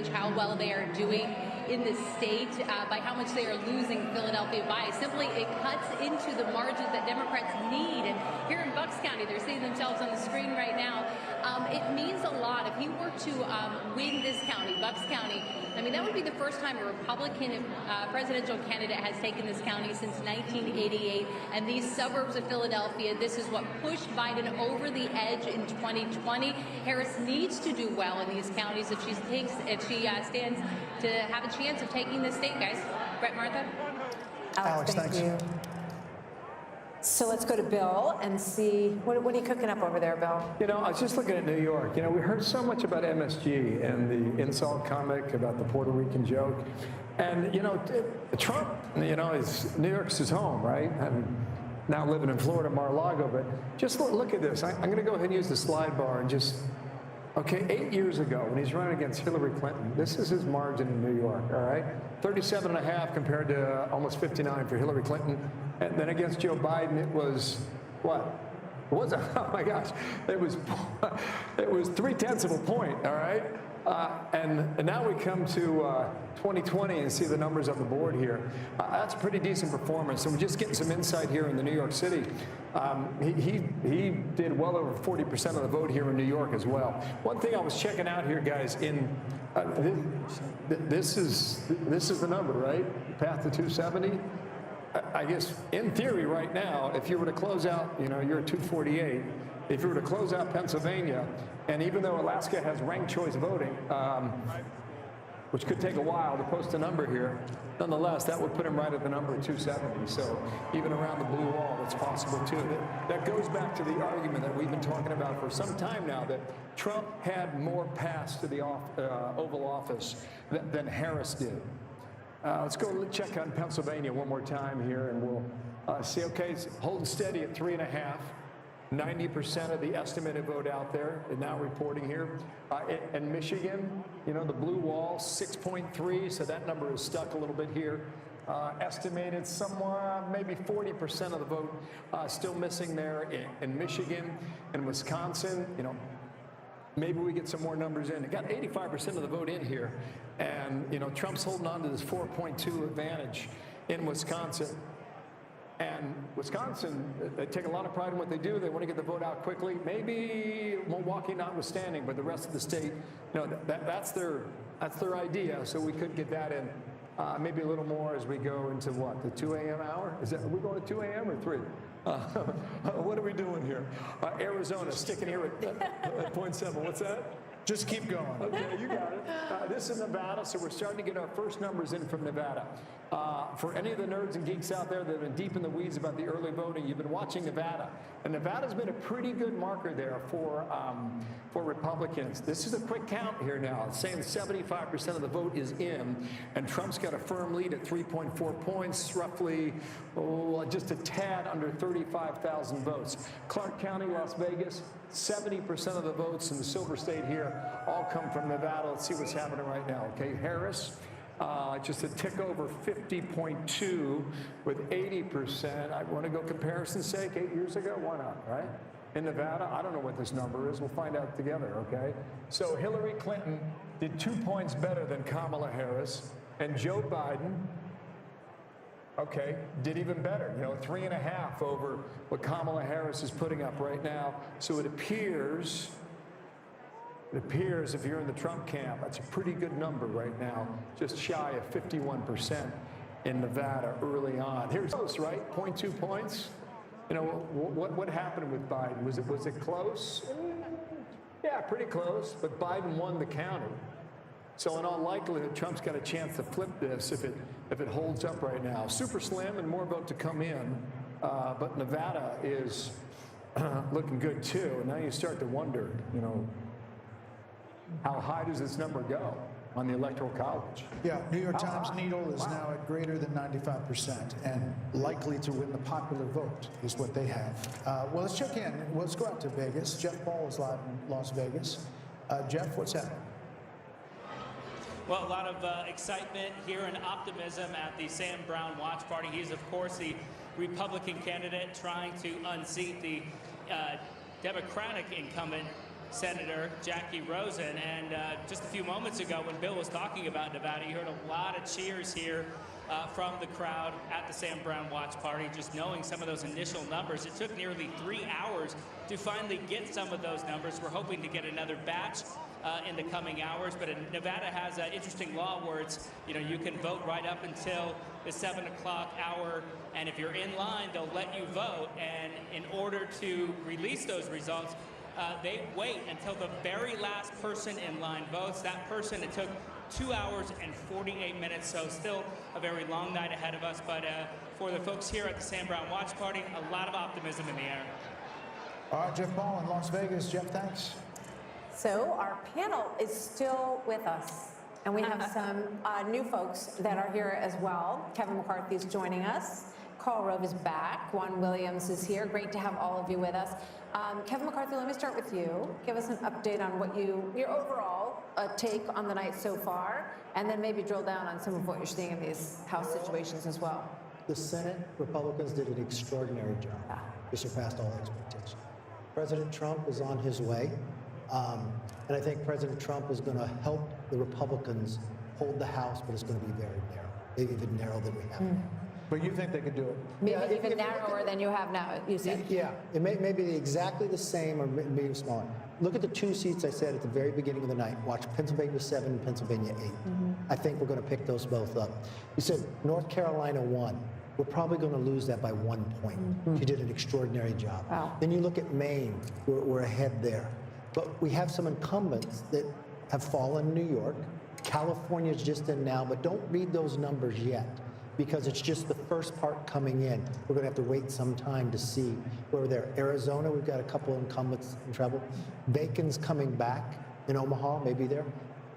how well they are doing in the state, by how much they are losing Philadelphia by. Simply, it cuts into the margins that Democrats need. And here in Bucks County, they're seeing themselves on the screen right now. It means a lot. If he were to win this county, Bucks County, I mean, that would be the first time a Republican presidential candidate has taken this county since 1988. And these suburbs of Philadelphia, this is what pushed Biden over the edge in 2020. Harris needs to do well in these counties if she stands to have a chance of taking the state, guys. Brett, Martha? Alex, thanks. You. So let's go to Bill and see, what are you cooking up over there, Bill? You know, I was just looking at New York. You know, we heard so much about MSG and the insult comic about the Puerto Rican joke. And, you know, Trump, you know, New York's his home, right? I'm now living in Florida, Mar-a-Lago, but just look at this. I'm going to go ahead and use the slide bar and just, okay, 8 years ago when he's running against Hillary Clinton, this is his margin in New York, all right? 37.5 compared to almost 59 for Hillary Clinton. And then against Joe Biden, it was what? It was, oh my gosh, it was 0.3 of a point, all right? And now we come to 2020 and see the numbers on the board here. That's a pretty decent performance. And we're just getting some insight here in the New York City. He did well over 40% of the vote here in New York as well. One thing I was checking out here, guys, this is the number, right? Path to 270. I guess in theory right now, if you were to close out, you know, you're at 248. If you were to close out Pennsylvania, and even though Alaska has ranked choice voting, which could take a while to post a number here, nonetheless, that would put him right at the number of 270. So even around the blue wall, it's possible too. That goes back to the argument that we've been talking about for some time now, that Trump had more paths to the Oval Office than Harris did. Let's go check on Pennsylvania one more time here, and we'll see. Okay, it's holding steady at 3.5. 90% of the estimated vote out there is now reporting here. In Michigan, you know, the blue wall, 6.3, so that number is stuck a little bit here. Estimated somewhere, maybe 40% of the vote still missing there in Michigan. In Wisconsin, you know, maybe we get some more numbers in. It got 85% of the vote in here. And, you know, Trump's holding on to this 4.2 advantage in Wisconsin. And Wisconsin, they take a lot of pride in what they do. They want to get the vote out quickly. Maybe Milwaukee notwithstanding, but the rest of the state, you know, that's their idea. So we could get that in maybe a little more as we go into what, the 2 a.m. hour? Are we going to 2 a.m. or 3? What are we doing here? Arizona sticking here at 0.7. What's that? Just keep going. Okay, you got it. This is Nevada, so we're starting to get our first numbers in from Nevada. For any of the nerds and geeks out there that have been deep in the weeds about the early voting, you've been watching Nevada. And Nevada's been a pretty good marker there for Republicans. This is a quick count here now. It's saying 75% of the vote is in, and Trump's got a firm lead at 3.4 points, roughly just a tad under 35,000 votes. Clark County, Las Vegas, 70% of the votes in the Silver State here all come from Nevada. Let's see what's happening right now. Okay, Harris, just a tick over 50.2 with 80%. I want to go comparison's sake, 8 years ago, why not, right? In Nevada, I don't know what this number is. We'll find out together, okay? So Hillary Clinton did 2 points better than Kamala Harris, and Joe Biden, okay, did even better, you know, 3.5 over what Kamala Harris is putting up right now. So it appears if you're in the Trump camp, that's a pretty good number right now, just shy of 51% in Nevada early on. Here's close, right? 0.2 points. You know, what happened with Biden? Was it close? Yeah, pretty close, but Biden won the county. So in all likelihood, Trump's got a chance to flip this if it holds up right now. Super slim and more vote to come in, but Nevada is looking good too. And now you start to wonder, you know, how high does this number go on the Electoral College? Yeah, New York Times needle is now at greater than 95% and likely to win the popular vote is what they have. Well, let's check in. Let's go out to Vegas. Jeff Ball is live in Las Vegas. Jeff, what's happening? Well, a lot of excitement here and optimism at the Sam Brown watch party. He's, of course, the Republican candidate trying to unseat the Democratic incumbent Senator Jackie Rosen. And just a few moments ago, when Bill was talking about Nevada, you heard a lot of cheers here from the crowd at the Sam Brown watch party, just knowing some of those initial numbers. It took nearly 3 hours to finally get some of those numbers. We're hoping to get another batch in the coming hours, but Nevada has an interesting law where it's, you can vote right up until the 7 o'clock hour, and if you're in line, they'll let you vote, and in order to release those results, they wait until the very last person in line votes. That person, it took 2 hours and 48 minutes, so still a very long night ahead of us. But for the folks here at the Sam Brown Watch Party, a lot of optimism in the air. All right, Jeff Ball in Las Vegas. Jeff, thanks. So our panel is still with us, and we have some new folks that are here as well. Kevin McCarthy is joining us. Karl Rove is back. Juan Williams is here. Great to have all of you with us. Kevin McCarthy, let me start with you. Give us an update on what your overall take on the night so far, and then maybe drill down on some of what you're seeing in these House situations as well. The Senate Republicans did an extraordinary job. They surpassed all expectations. President Trump is on his way, and I think President Trump is going to help the Republicans hold the House, but it's going to be very narrow, maybe even narrower than we have. But you think they could do it? Maybe even narrower than you have now, you said. Yeah, it may be exactly the same or maybe smaller. Look at the 2 seats I said at the very beginning of the night. Watch Pennsylvania 7 and Pennsylvania 8. I think we're going to pick those both up. You said North Carolina 1. We're probably going to lose that by 1 point. She did an extraordinary job. Wow. Then you look at Maine. We're ahead there. But we have some incumbents that have fallen in New York. California's just in now, but don't read those numbers yet, because it's just the first part coming in. We're going to have to wait some time to see where we're there. Arizona, we've got a couple of incumbents in trouble. Bacon's coming back in Omaha, maybe there.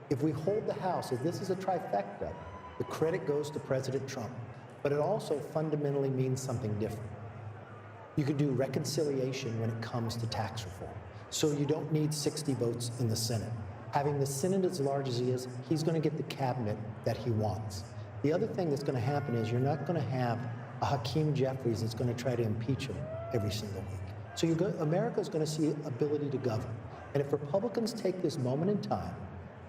If we hold the House, if this is a trifecta, the credit goes to President Trump. But it also fundamentally means something different. You could do reconciliation when it comes to tax reform. So you don't need 60 votes in the Senate. Having the Senate as large as he is, he's going to get the cabinet that he wants. The other thing that's going to happen is you're not going to have a Hakeem Jeffries that's going to try to impeach him every single week. So America's going to see ability to govern. And if Republicans take this moment in time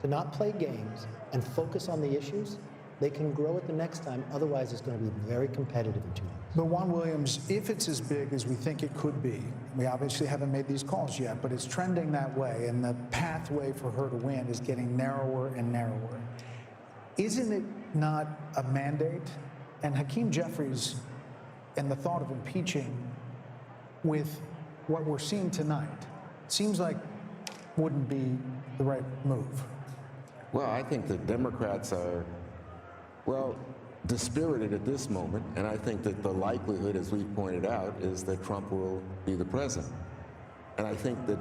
to not play games and focus on the issues, they can grow it the next time. Otherwise, it's going to be very competitive in 2 years. But Juan Williams, if it's as big as we think it could be, we obviously haven't made these calls yet, but it's trending that way, and the pathway for her to win is getting narrower and narrower. Isn't it not a mandate? And Hakeem Jeffries and the thought of impeaching with what we're seeing tonight seems like wouldn't be the right move. Well, I think the Democrats are, dispirited at this moment, and I think that the likelihood, as we pointed out, is that Trump will be the president. And I think that,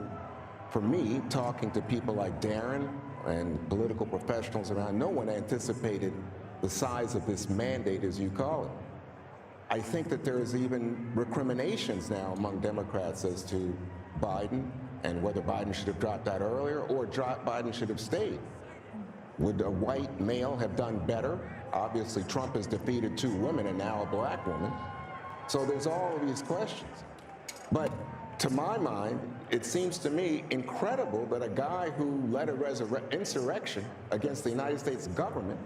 for me, talking to people like Darren and political professionals around, no one anticipated the size of this mandate, as you call it. I think that there's even recriminations now among Democrats as to Biden and whether Biden should have dropped out earlier or Biden should have stayed. Would a white male have done better? Obviously, Trump has defeated 2 women and now a black woman. So there's all of these questions. But to my mind, it seems to me incredible that a guy who led an insurrection against the United States government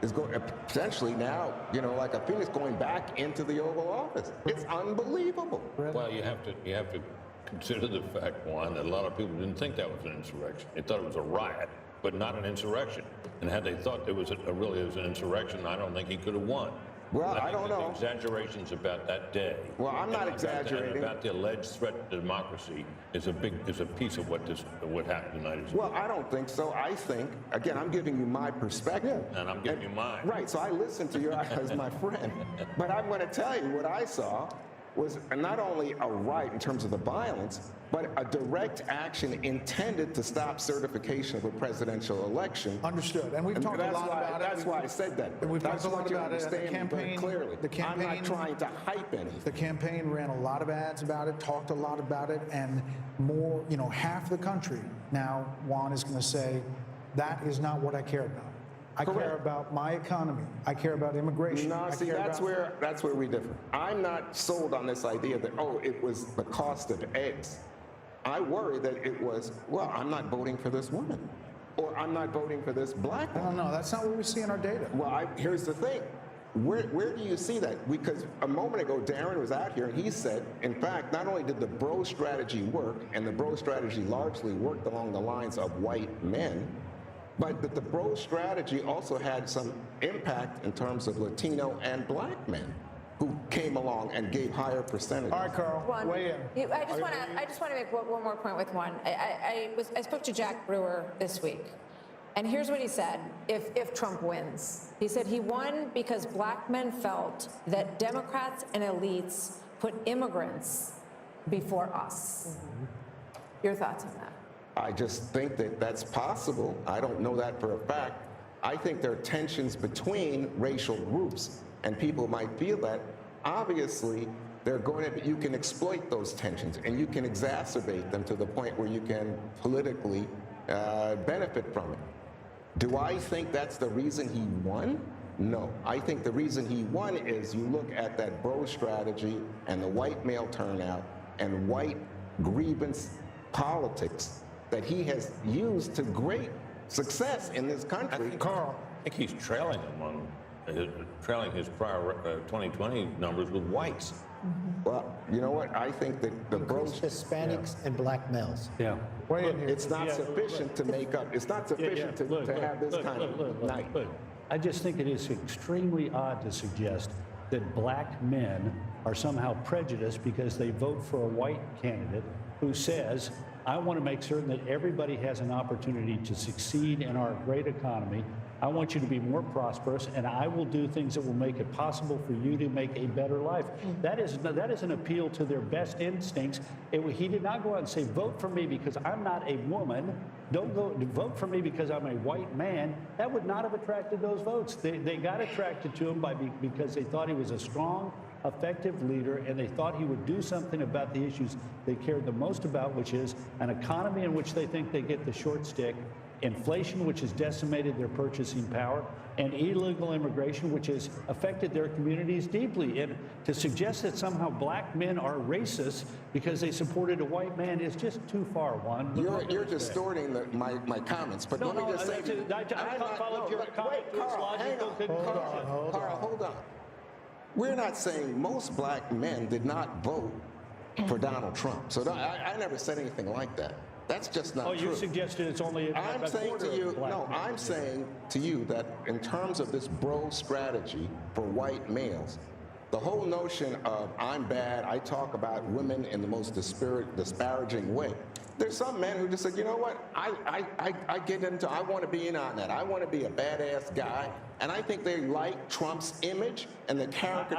is going potentially now, like a phoenix, going back into the Oval Office. It's unbelievable. Well, you have to consider the fact, Juan, that a lot of people didn't think that was an insurrection. They thought it was a riot, but not an insurrection. And had they thought it was really an insurrection, I don't think he could have won. Well, I don't know. The exaggerations about that day. Well, I'm not exaggerating. About the alleged threat to democracy is a piece of what happened in the United States. Well, I don't think so. I think, again, I'm giving you my perspective. And I'm giving you mine. Right, so I listened to you as my friend. But I'm going to tell you what I saw was not only a right in terms of the violence, but a direct action intended to stop certification of a presidential election. Understood. And we've talked a lot about it. That's why I said that. And we've talked a lot about it. The campaign, clearly. I'm not trying to hype anything. The campaign ran a lot of ads about it, talked a lot about it, and more, half the country now, Juan is going to say, that is not what I care about. I care about my economy. I care about immigration. No, see, that's where we differ. I'm not sold on this idea that, it was the cost of eggs. I worry that it was, well, I'm not voting for this woman, or I'm not voting for this black I woman. don't know. That's not what we see in our data. Well, here's the thing. Where do you see that? Because a moment ago, Darren was out here and he said, in fact, not only did the bro strategy work, and the bro strategy largely worked along the lines of white men, but that the bro strategy also had some impact in terms of Latino and black men who came along and gave higher percentages. All right, Carl, weigh in. I just want to make one more point with one. I spoke to Jack Brewer this week, and here's what he said if Trump wins. He said he won because black men felt that Democrats and elites put immigrants before us. Your thoughts on that? I just think that that's possible. I don't know that for a fact. I think there are tensions between racial groups, and people might feel that. Obviously, you can exploit those tensions, and you can exacerbate them to the point where you can politically benefit from it. Do I think that's the reason he won? No. I think the reason he won is you look at that bro strategy and the white male turnout and white grievance politics that he has used to great success in this country. Carl. I think he's trailing him on trailing his prior 2020 numbers with whites. Well, you know what? I think that the bro Hispanics and black males. Yeah. Weigh in here. it's not sufficient to make up. It's not sufficient to have this kind of night. I just think it is extremely odd to suggest that black men are somehow prejudiced because they vote for a white candidate who says, I want to make certain that everybody has an opportunity to succeed in our great economy. I want you to be more prosperous, and I will do things that will make it possible for you to make a better life. That is an appeal to their best instincts. He did not go out and say, vote for me because I'm not a woman. Don't go vote for me because I'm a white man. That would not have attracted those votes. They got attracted to him because they thought he was a strong, effective leader, and they thought he would do something about the issues they cared the most about, which is an economy in which they think they get the short stick, inflation, which has decimated their purchasing power, and illegal immigration, which has affected their communities deeply. And to suggest that somehow black men are racist because they supported a white man is just too far, Juan. You're distorting my comments, but let me just say, I followed your comment. Carl, hold on. We're not saying most black men did not vote for Donald Trump. So I never said anything like that. That's just not true. You suggested it's only I'm saying to you, no, I'm saying to you that in terms of this bro strategy for white males, the whole notion of I'm bad, I talk about women in the most disparaging way. There's some men who just said, you know what, I get into, I want to be in on that. I want to be a badass guy. And I think they like Trump's image and the caricature.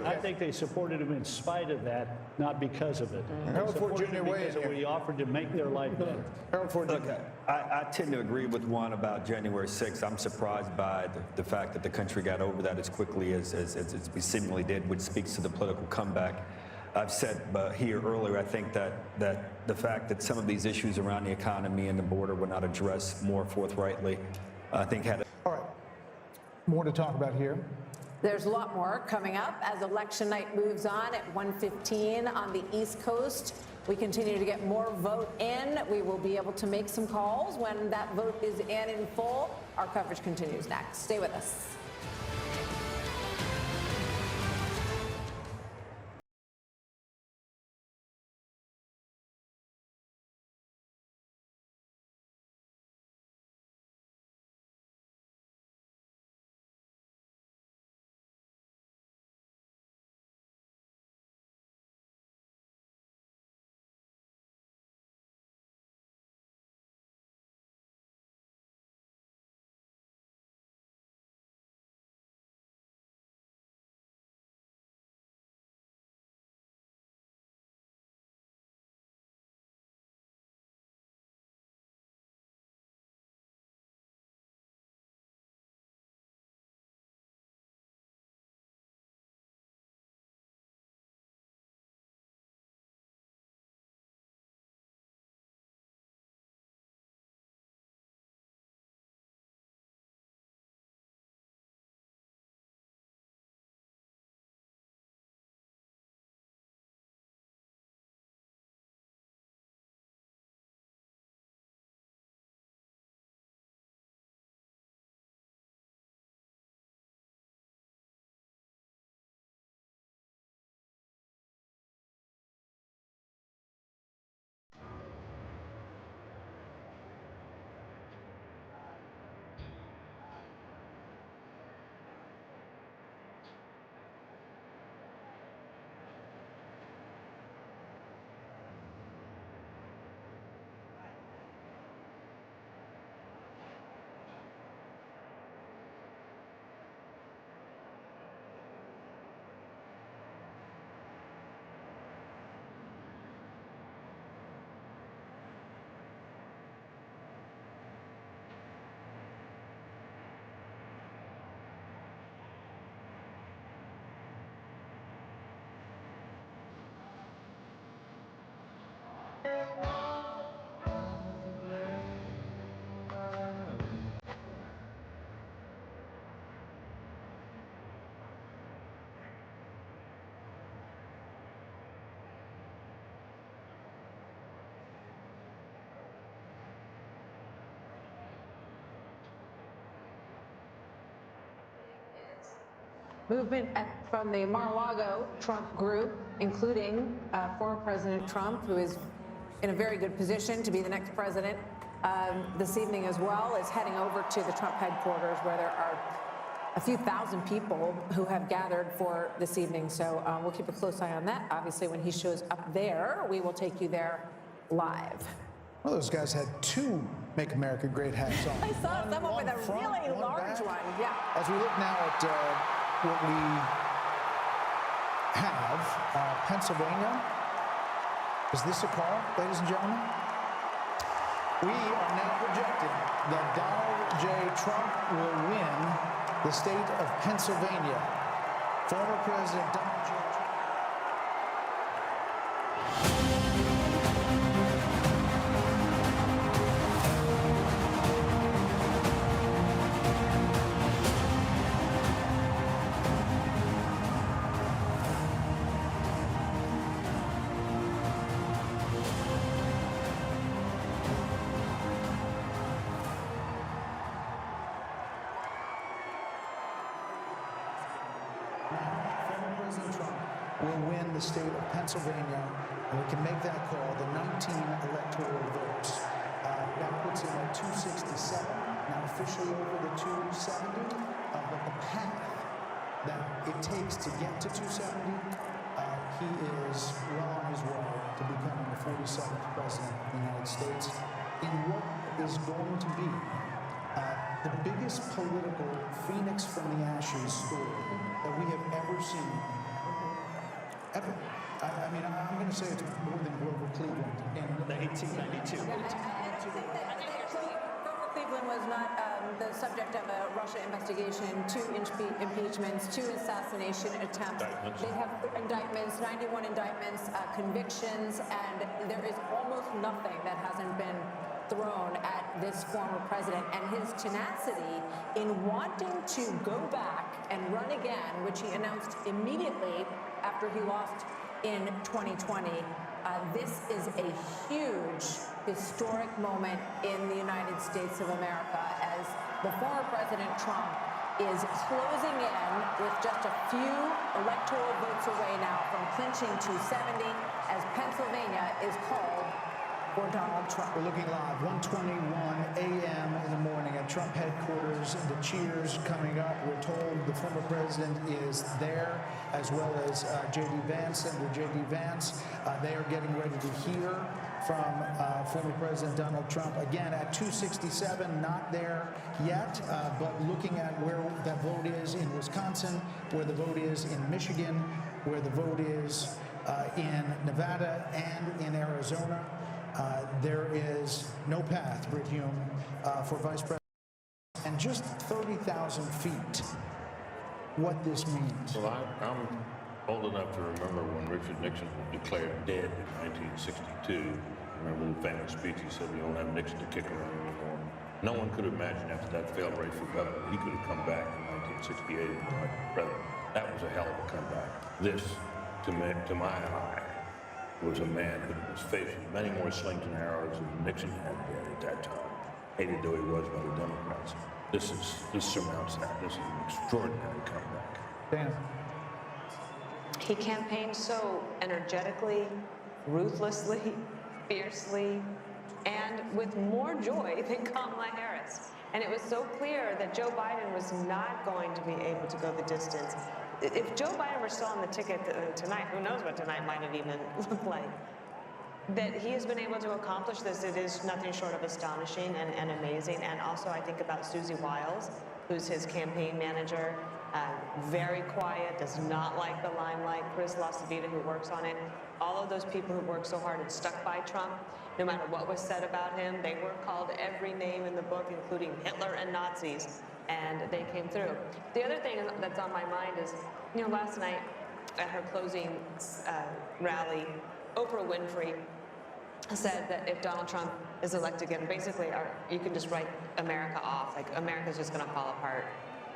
I think they supported him in spite of that, not because of it. Harold Ford Jr. Because he offered to make their life better. Harold Ford Jr. Look, I tend to agree with Juan about January 6th. I'm surprised by the fact that the country got over that as quickly as we seemingly did, which speaks to the political comeback. I've said here earlier, I think that the fact that some of these issues around the economy and the border were not addressed more forthrightly, I think had. All right. More to talk about here. There's a lot more coming up as election night moves on at 1:15 on the East Coast. We continue to get more vote in. We will be able to make some calls when that vote is in full. Our coverage continues next. Stay with us. movement from the Mar-a-Lago Trump group, including former President Trump, who is in a very good position to be the next president this evening as well, is heading over to the Trump headquarters, where there are a few thousand people who have gathered for this evening. So we'll keep a close eye on that. Obviously, when he shows up there, we will take you there live. Well, those guys had two Make America Great hats on. I saw someone with a front, really large back. one. Yeah. As we look now at what we have, Pennsylvania. Is this a call, ladies and gentlemen? We are now projecting that Donald J. Trump will win the state of Pennsylvania. Former President Donald J. Trump. Former President Trump will win the state of Pennsylvania, and we can make that call, the 19 electoral votes. That puts him at 267, now officially over the 270, but the path that it takes to get to 270, he is well on his way to becoming the 47th president of the United States in what is going to be the biggest political phoenix from the ashes story that we have ever seen. Ever. I mean, I'm going to say it's more than Grover Cleveland in 1892. Grover Cleveland was not the subject of a Russia investigation, 2 impeachments, 2 assassination attempts. Indictments. They have indictments, 91 indictments, convictions, and there is almost nothing that hasn't been thrown at this former president, and his tenacity in wanting to go back and run again, which he announced immediately after he lost in 2020. This is a huge historic moment in the United States of America, as the former President Trump is closing in with just a few electoral votes away now from clinching 270, as Pennsylvania is called for Donald Trump. We're looking live, 1:21 a.m. in the morning at Trump headquarters, and the cheers coming up. We're told the former president is there, as well as JD Vance, Senator JD Vance. They are getting ready to hear from former President Donald Trump. Again, at 267, not there yet, but looking at where that vote is in Wisconsin, where the vote is in Michigan, where the vote is in Nevada and in Arizona. There is no path, Britt Hume, for Vice President. And just 30,000 feet, what this means. Well, I'm old enough to remember when Richard Nixon was declared dead in 1962. Remember the famous speech he said, "We don't have Nixon to kick around anymore." No one could imagine after that failed race for governor, he could have come back in 1968 and been elected president. That was a hell of a comeback. This, to my eye, was a man who was facing many more slings and arrows than Nixon had there at that time, hated though he was by the Democrats. This surmounts that. This is an extraordinary comeback. Dan. He campaigned so energetically, ruthlessly, fiercely, and with more joy than Kamala Harris. And it was so clear that Joe Biden was not going to be able to go the distance. If Joe Biden were still on the ticket tonight, who knows what tonight might have even looked like. That he has been able to accomplish this, it is nothing short of astonishing and amazing. And also I think about Susie Wiles, who's his campaign manager, very quiet, does not like the limelight. Chris LaCivita, who works on it. All of those people who worked so hard and stuck by Trump, no matter what was said about him, they were called every name in the book, including Hitler and Nazis, and they came through. The other thing that's on my mind is, you know, last night at her closing rally, Oprah Winfrey said that if Donald Trump is elected again, basically you can just write America off, like America's just gonna fall apart.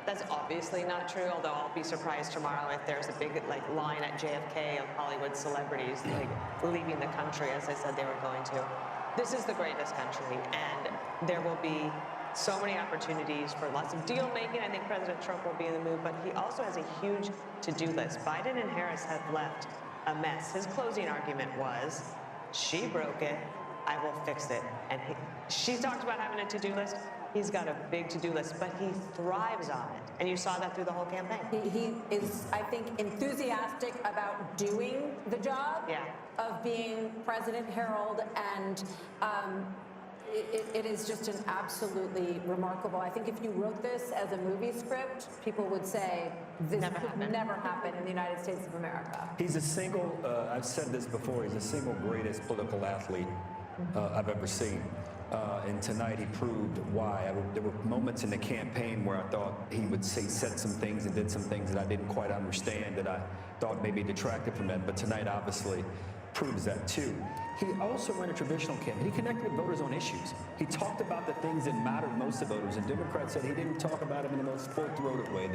That's obviously not true, although I'll be surprised tomorrow if there's a big line at JFK of Hollywood celebrities leaving the country, as I said they were going to. This is the greatest country, and there will be so many opportunities for lots of deal making. I think President Trump will be in the mood, but he also has a huge to-do list. Biden and Harris have left a mess. His closing argument was, she broke it, I will fix it. And she talked about having a to-do list. He's got a big to-do list, but he thrives on it. And you saw that through the whole campaign. He is, I think, enthusiastic about doing the job of being President Harold, and it is just an absolutely remarkable. I think if you wrote this as a movie script, people would say this could never happen in the United States of America. He's a single, I've said this before, he's the single greatest political athlete I've ever seen. And tonight he proved why. There were moments in the campaign where I thought he would said some things and did some things that I didn't quite understand, that I thought maybe detracted from that. But tonight obviously proves that too. He also ran a traditional campaign. He connected with voters on issues. He talked about the things that mattered most to voters. And Democrats said he didn't talk about it in the most full-throated way,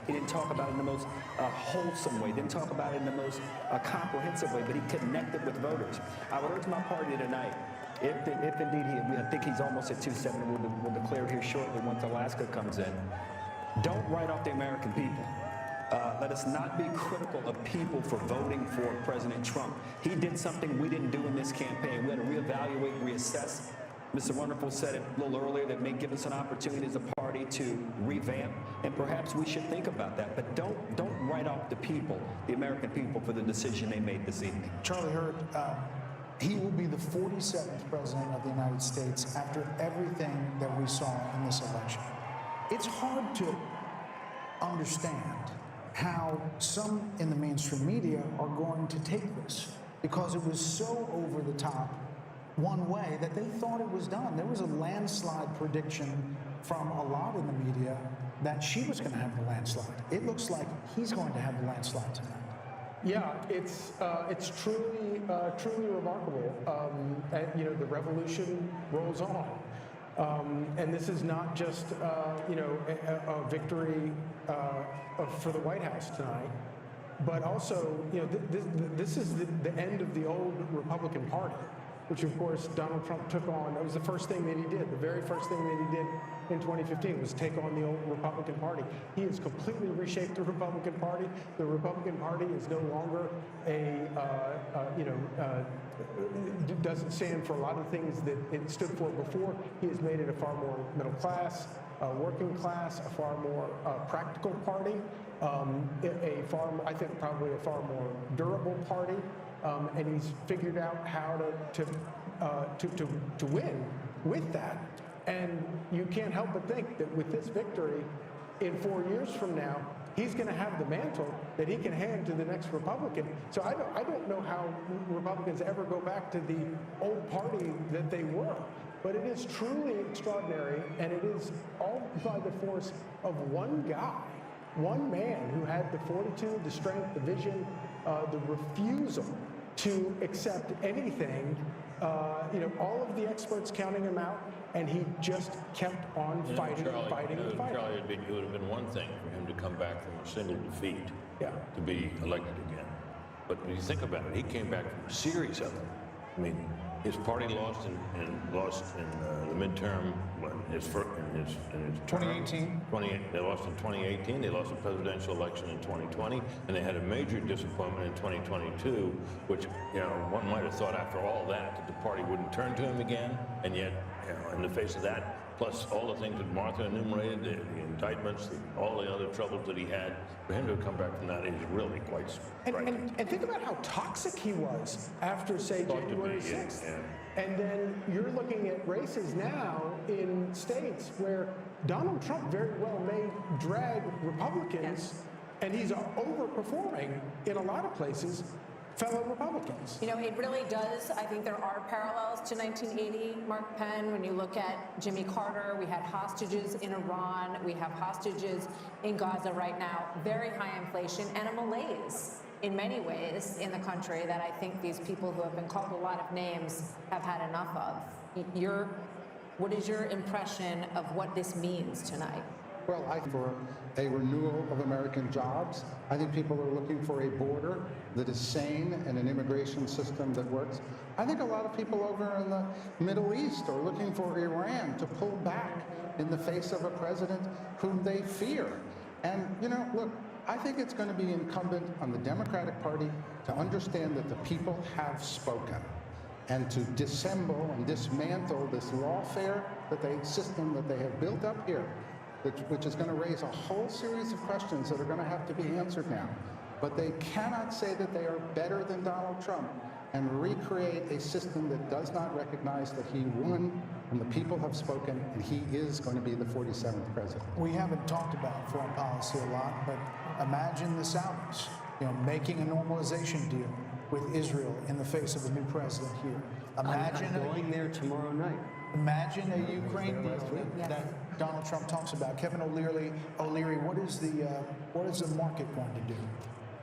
he didn't talk about it in the most wholesome way, didn't talk about it in the most comprehensive way, but he connected with voters. I would urge my party tonight, if indeed I think he's almost at 270, we'll declare here shortly once Alaska comes in. Don't write off the American people. Let us not be critical of people for voting for President Trump. He did something we didn't do in this campaign. We had to reevaluate, reassess. Mr. Wonderful said it a little earlier, that may give us an opportunity as a party to revamp, and perhaps we should think about that. But don't write off the people, the American people, for the decision they made this evening. Charlie Hurd, he will be the 47th president of the United States after everything that we saw in this election. It's hard to understand how some in the mainstream media are going to take this, because it was so over the top one way that they thought it was done. There was a landslide prediction from a lot in the media that she was going to have the landslide. It looks like he's going to have the landslide tonight. Yeah, it's truly remarkable. And, the revolution rolls on. And this is not just, a victory for the White House tonight, but also, this is the end of the old Republican Party, which, of course, Donald Trump took on. That was the first thing that he did. The very first thing that he did in 2015 was take on the old Republican Party. He has completely reshaped the Republican Party. The Republican Party is no longer doesn't stand for a lot of things that it stood for before. He has made it a far more middle class, working class, a far more practical party, I think probably a far more durable party. And he's figured out how to win with that. And you can't help but think that with this victory, in 4 years from now, he's going to have the mantle that he can hand to the next Republican. So I don't know how Republicans ever go back to the old party that they were. But it is truly extraordinary, and it is all by the force of one guy, one man who had the fortitude, the strength, the vision, the refusal to accept anything, all of the experts counting him out, and he just kept on fighting and fighting and fighting. Charlie, it would have been one thing for him to come back from a single defeat to be elected again. But when you think about it, he came back from a series of them. I mean, his party lost in the midterm, in his term. 2018. They lost in 2018. They lost the presidential election in 2020, and they had a major disappointment in 2022. Which one might have thought after all that the party wouldn't turn to him again, and yet in the face of that, plus all the things that Martha enumerated, the indictments, all the other troubles that he had, for him to come back from that is really quite striking. And think about how toxic he was after, say, January 6th. And then you're looking at races now in states where Donald Trump very well may drag Republicans, and he's overperforming in a lot of places fellow Republicans. It really does. I think there are parallels to 1980, Mark Penn. When you look at Jimmy Carter, we had hostages in Iran, we have hostages in Gaza right now, very high inflation and a malaise in many ways in the country that I think these people who have been called a lot of names have had enough of. What is your impression of what this means tonight? Well, for a renewal of American jobs. I think people are looking for a border that is sane and an immigration system that works. I think a lot of people over in the Middle East are looking for Iran to pull back in the face of a president whom they fear. And, you know, look, I think it's going to be incumbent on the Democratic Party to understand that the people have spoken and to dissemble and dismantle this lawfare system that they have built up here, which is going to raise a whole series of questions that are going to have to be answered now. But they cannot say that they are better than Donald Trump and recreate a system that does not recognize that he won and the people have spoken and he is going to be the 47th president. We haven't talked about foreign policy a lot, but imagine the Saudis, you know, making a normalization deal with Israel in the face of a new president here. Imagine I'm going there tomorrow night. Imagine a Ukraine deal that Donald Trump talks about. Kevin O'Leary, what is the market going to do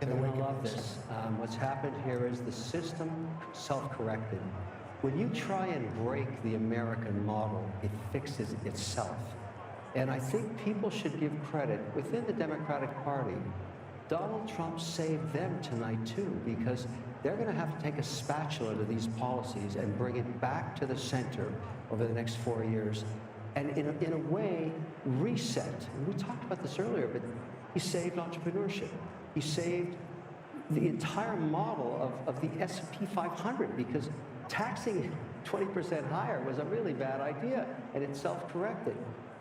in the You're wake gonna of love this? this. What's happened here is the system self-corrected. When you try and break the American model, it fixes itself. And I think people should give credit within the Democratic Party. Donald Trump saved them tonight too, because they're going to have to take a spatula to these policies and bring it back to the center over the next 4 years, and in a way reset. And we talked about this earlier, but he saved entrepreneurship. He saved the entire model of the S&P 500, because taxing 20% higher was a really bad idea, and it self-corrected.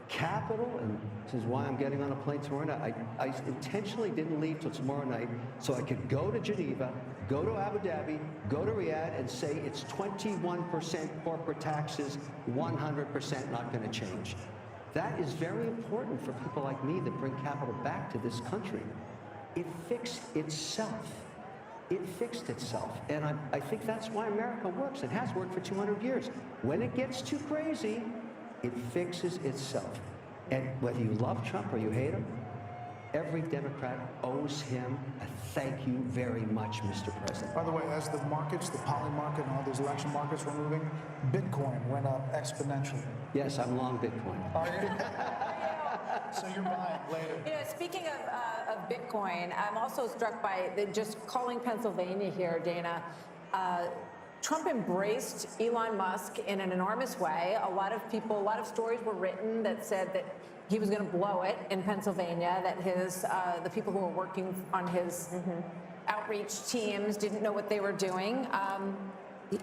Capital, and this is why I'm getting on a plane tomorrow night. I intentionally didn't leave till tomorrow night so I could go to Geneva, go to Abu Dhabi, go to Riyadh, and say it's 21% corporate taxes, 100% not going to change. That is very important for people like me that bring capital back to this country. It fixed itself. It fixed itself. And I think that's why America works. It has worked for 200 years. When it gets too crazy, it fixes itself. And whether you love Trump or you hate him, every Democrat owes him a thank you very much, Mr. President. By the way, as the markets, the poly market and all these election markets were moving, Bitcoin went up exponentially. Yes, I'm long Bitcoin. Are you? So you're buying later. You know, speaking of Bitcoin, I'm also struck by just calling Pennsylvania here, Dana. Trump embraced Elon Musk in an enormous way. A lot of stories were written that said that he was going to blow it in Pennsylvania, that the people who were working on his outreach teams didn't know what they were doing.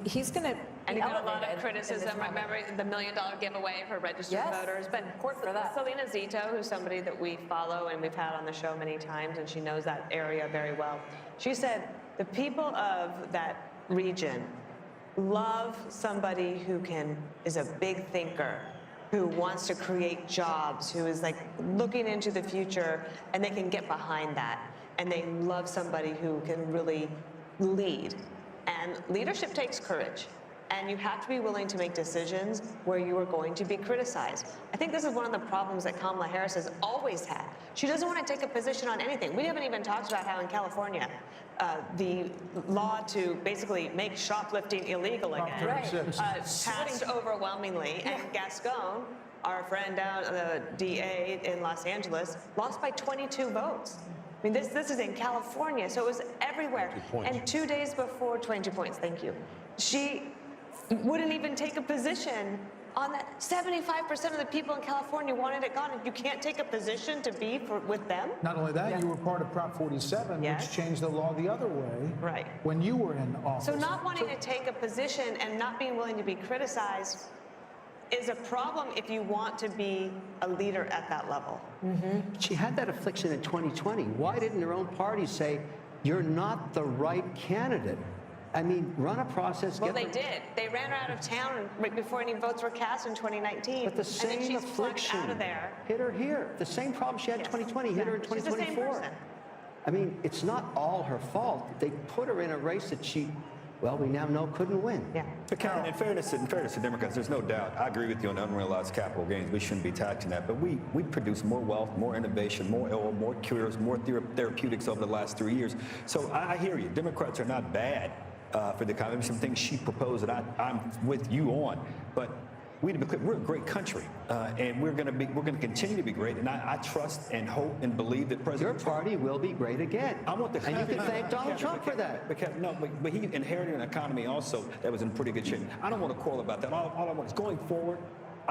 He's going to And he got a lot of criticism. Remember the $1 million giveaway for registered voters? But for that. Selena Zito, who's somebody that we follow and we've had on the show many times, and she knows that area very well, she said the people of that region love somebody who is a big thinker, who wants to create jobs, who is like looking into the future, and they can get behind that. And they love somebody who can really lead. And leadership takes courage. And you have to be willing to make decisions where you are going to be criticized. I think this is one of the problems that Kamala Harris has always had. She doesn't want to take a position on anything. We haven't even talked about how in California, the law to basically make shoplifting illegal again passed overwhelmingly. And Gascon, our friend down, the DA in Los Angeles, lost by 22 votes. I mean, this is in California, so it was everywhere. And 2 days before, 22 points, thank you. She wouldn't even take a position on that. 75% of the people in California wanted it gone, and you can't take a position to be with them? Not only that, you were part of Prop 47, which changed the law the other way when you were in office. So not wanting to take a position and not being willing to be criticized is a problem if you want to be a leader at that level. She had that affliction in 2020. Why didn't her own party say, you're not the right candidate? I mean, run a process. Well, they did. They ran her out of town right before any votes were cast in 2019. But the same affliction out of there. hit her here. The same problem she had in 2020 hit her in 2024. She's the same person. I mean, it's not all her fault. They put her in a race that she, well, we now know couldn't win. But Karen, in fairness to Democrats, there's no doubt. I agree with you on unrealized capital gains. We shouldn't be taxing that. But we produce more wealth, more innovation, more oil, more cures, more therapeutics over the last 3 years. So I hear you. Democrats are not bad for the economy. Some things she proposed that I'm with you on. But we need to be clear, we're a great country, and we're going to continue to be great. And I trust and hope and believe that President Your party will be great again. I want the and you can thank Donald Trump for that. But he inherited an economy also that was in pretty good shape. I don't want to quarrel about that. All I want is going forward.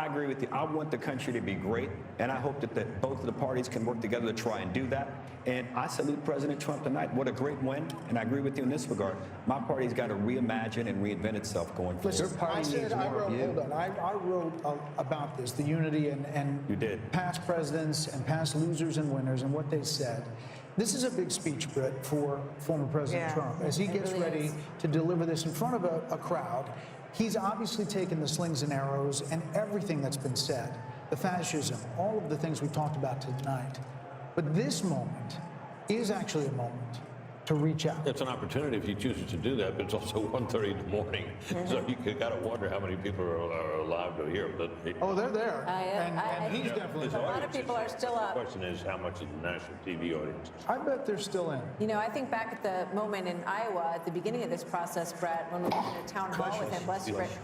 I agree with you. I want the country to be great, and I hope that both of the parties can work together to try and do that. And I salute President Trump tonight. What a great win, and I agree with you in this regard. My party's got to reimagine and reinvent itself going forward. Listen, I wrote about this, the unity and You did. past presidents and past losers and winners and what they said. This is a big speech, Britt, for former President Trump. As he gets ready to deliver this in front of a crowd, he's obviously taken the slings and arrows and everything that's been said, the fascism, all of the things we talked about tonight. But this moment is actually a moment to reach out. It's an opportunity if he chooses to do that, but it's also 1:30 in the morning. So you got to wonder how many people are alive to hear. But Oh, they're there. And he's definitely A lot of people are still up. The question is, how much is the national TV audience? I bet they're still in. You know, I think back at the moment in Iowa at the beginning of this process, Brett, when we were in a town hall with him, bless you, Brett,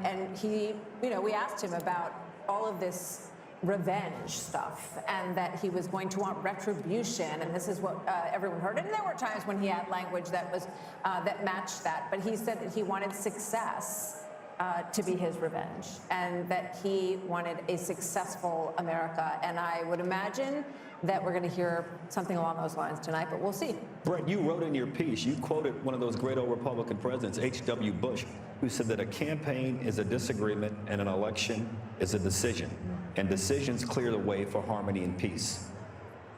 and he, you know, we asked him about all of this revenge stuff and that he was going to want retribution, and this is what everyone heard. And there were times when he had language that was that matched that, but he said that he wanted success to be his revenge, and that he wanted a successful America. And I would imagine that we're going to hear something along those lines tonight, but we'll see. Brett, you wrote in your piece, you quoted one of those great old Republican presidents, H.W. Bush, who said that a campaign is a disagreement and an election is a decision. And decisions clear the way for harmony and peace.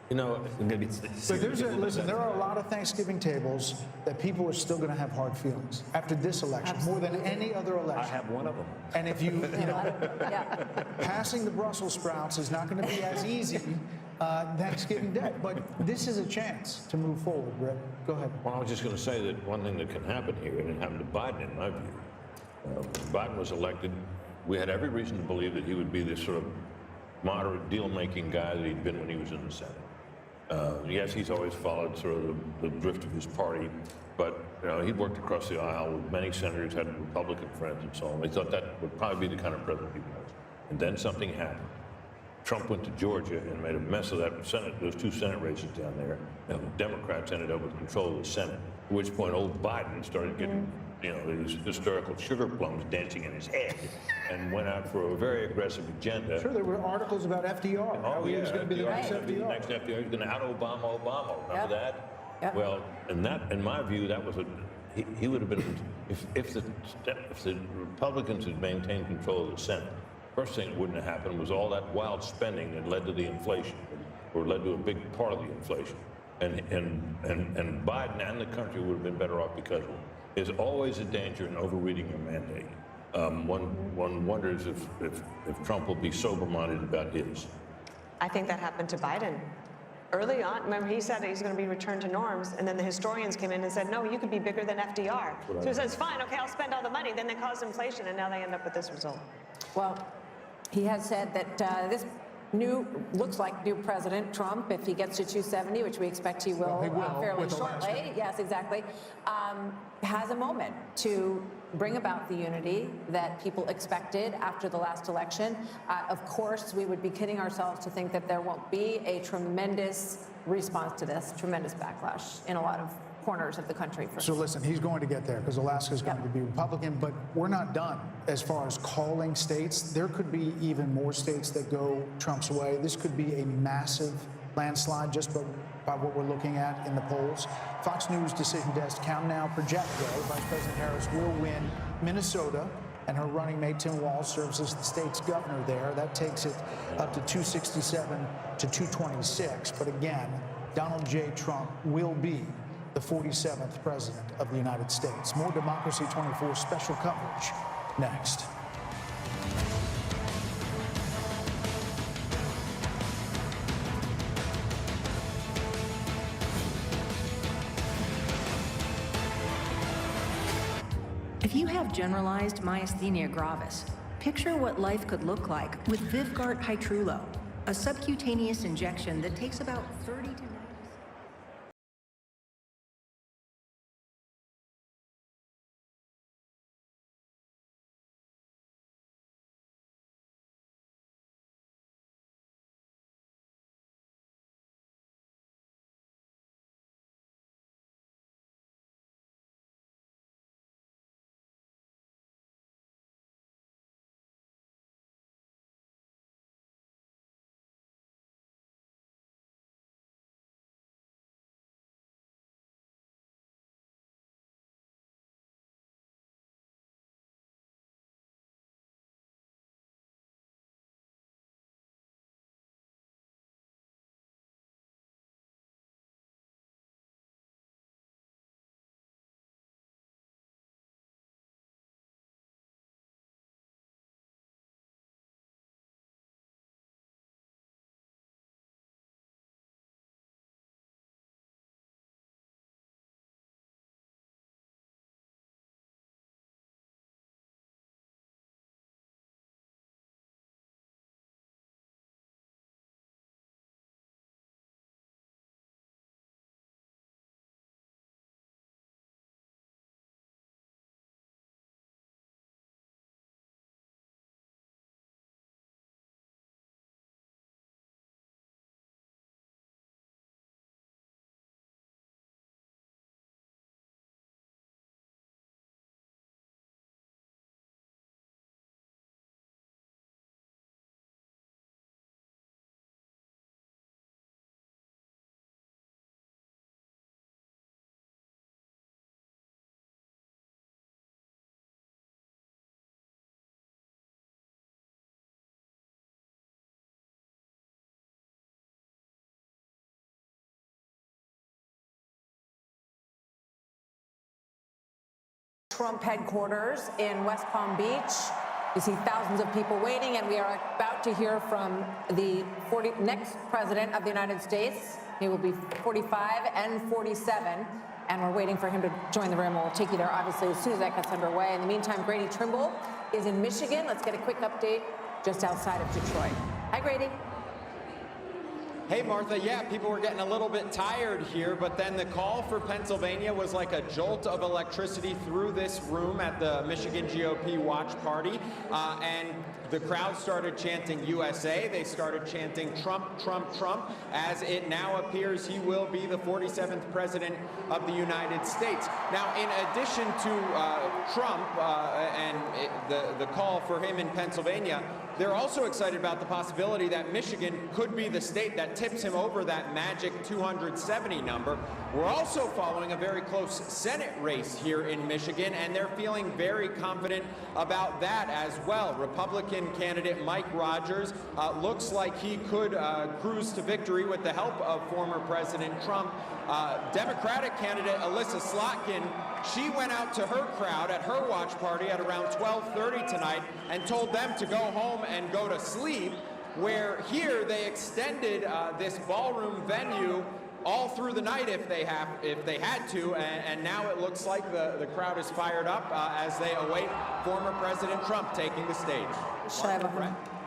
You know, But listen, there are a lot of Thanksgiving tables that people are still going to have hard feelings after this election, more than any other election. I have one of them. And if you know, passing the Brussels sprouts is not going to be as easy Thanksgiving Day. But this is a chance to move forward, Brett. Go ahead. Well, I was just going to say that one thing that can happen here, and it happened to Biden, in my view. Biden was elected. We had every reason to believe that he would be this sort of moderate deal-making guy that he'd been when he was in the Senate. Yes, he's always followed sort of the drift of his party, but you know, he'd worked across the aisle with many senators, had Republican friends and so on. We thought that would probably be the kind of president he was. And then something happened. Trump went to Georgia and made a mess of that Senate, those two Senate races down there, and the Democrats ended up with control of the Senate, at which point old Biden started getting you know, these historical sugar plums dancing in his head, and went out for a very aggressive agenda. Sure, there were articles about FDR. Oh, He yeah, was going to be the next FDR. FDR. Next FDR. He's going to out-Obama Obama. Remember that? Yep. Well, and that, in my view, that was he would have been, if the Republicans had maintained control of the Senate, first thing that wouldn't have happened was all that wild spending that led to the inflation, or led to a big part of the inflation. And Biden and the country would have been better off because of it. There's always a danger in overreading your mandate. One wonders if Trump will be sober-minded about his. I think that happened to Biden. Early on, remember he said he's going to be returned to norms, and then the historians came in and said, no, you could be bigger than FDR. So he says, fine, okay, I'll spend all the money. Then they caused inflation, and now they end up with this result. Well, he has said that this looks like new President Trump, if he gets to 270, which we expect he will, fairly shortly, yes, exactly, has a moment to bring about the unity that people expected after the last election. Of course, we would be kidding ourselves to think that there won't be a tremendous response to this, tremendous backlash in a lot of corners of the country. So listen, he's going to get there because Alaska's going to be Republican, but we're not done as far as calling states. There could be even more states that go Trump's way. This could be a massive landslide just by what we're looking at in the polls. Fox News Decision Desk count now project, though, Vice President Harris will win Minnesota, and her running mate Tim Walz serves as the state's governor there. That takes it up to 267 to 226. But again, Donald J. Trump will be the 47th president of the United States. More Democracy 24 special coverage next. If you have generalized myasthenia gravis, picture what life could look like with Vyvgart Hytrulo, a subcutaneous injection that takes about 30 to Trump headquarters in West Palm Beach. You see thousands of people waiting, and we are about to hear from the next president of the United States. He will be 45 and 47, and we're waiting for him to join the room. We'll take you there, obviously, as soon as that gets underway. In the meantime, Grady Trimble is in Michigan. Let's get a quick update just outside of Detroit. Hi, Grady. Hey, Martha. Yeah, people were getting a little bit tired here, but then the call for Pennsylvania was like a jolt of electricity through this room at the Michigan GOP watch party, and the crowd started chanting USA. They started chanting Trump, Trump, Trump, as it now appears he will be the 47th president of the United States. Now, in addition to Trump and the call for him in Pennsylvania, they're also excited about the possibility that Michigan could be the state that tips him over that magic 270 number. We're also following a very close Senate race here in Michigan, and they're feeling very confident about that as well. Republican candidate Mike Rogers looks like he could cruise to victory with the help of former President Trump. Democratic candidate Alyssa Slotkin, she went out to her crowd at her watch party at around 12:30 tonight and told them to go home and go to sleep, where here they extended this ballroom venue all through the night if they had to, and now it looks like the crowd is fired up as they await former President Trump taking the stage.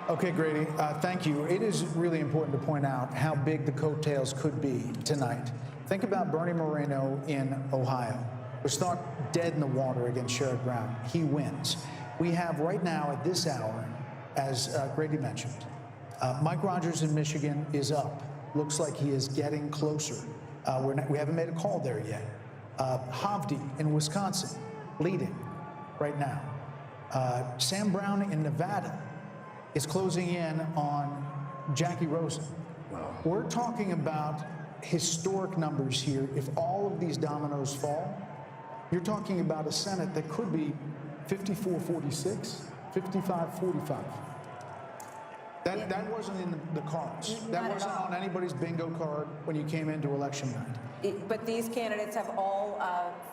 Okay, Grady, thank you. It is really important to point out how big the Coattails could be tonight. Think about Bernie Moreno in Ohio, was thought dead in the water against Sherrod Brown. He wins. We have right now at this hour, as Grady mentioned, Mike Rogers in Michigan is up. Looks like he is getting closer. We haven't made a call there yet. Hovde in Wisconsin, leading right now. Sam Brown in Nevada is closing in on Jackie Rosen. We're talking about historic numbers here. If all of these dominoes fall, you're talking about a Senate that could be 54-46, 55-45. That wasn't in the cards. That wasn't on anybody's bingo card when you came into election night. But these candidates have all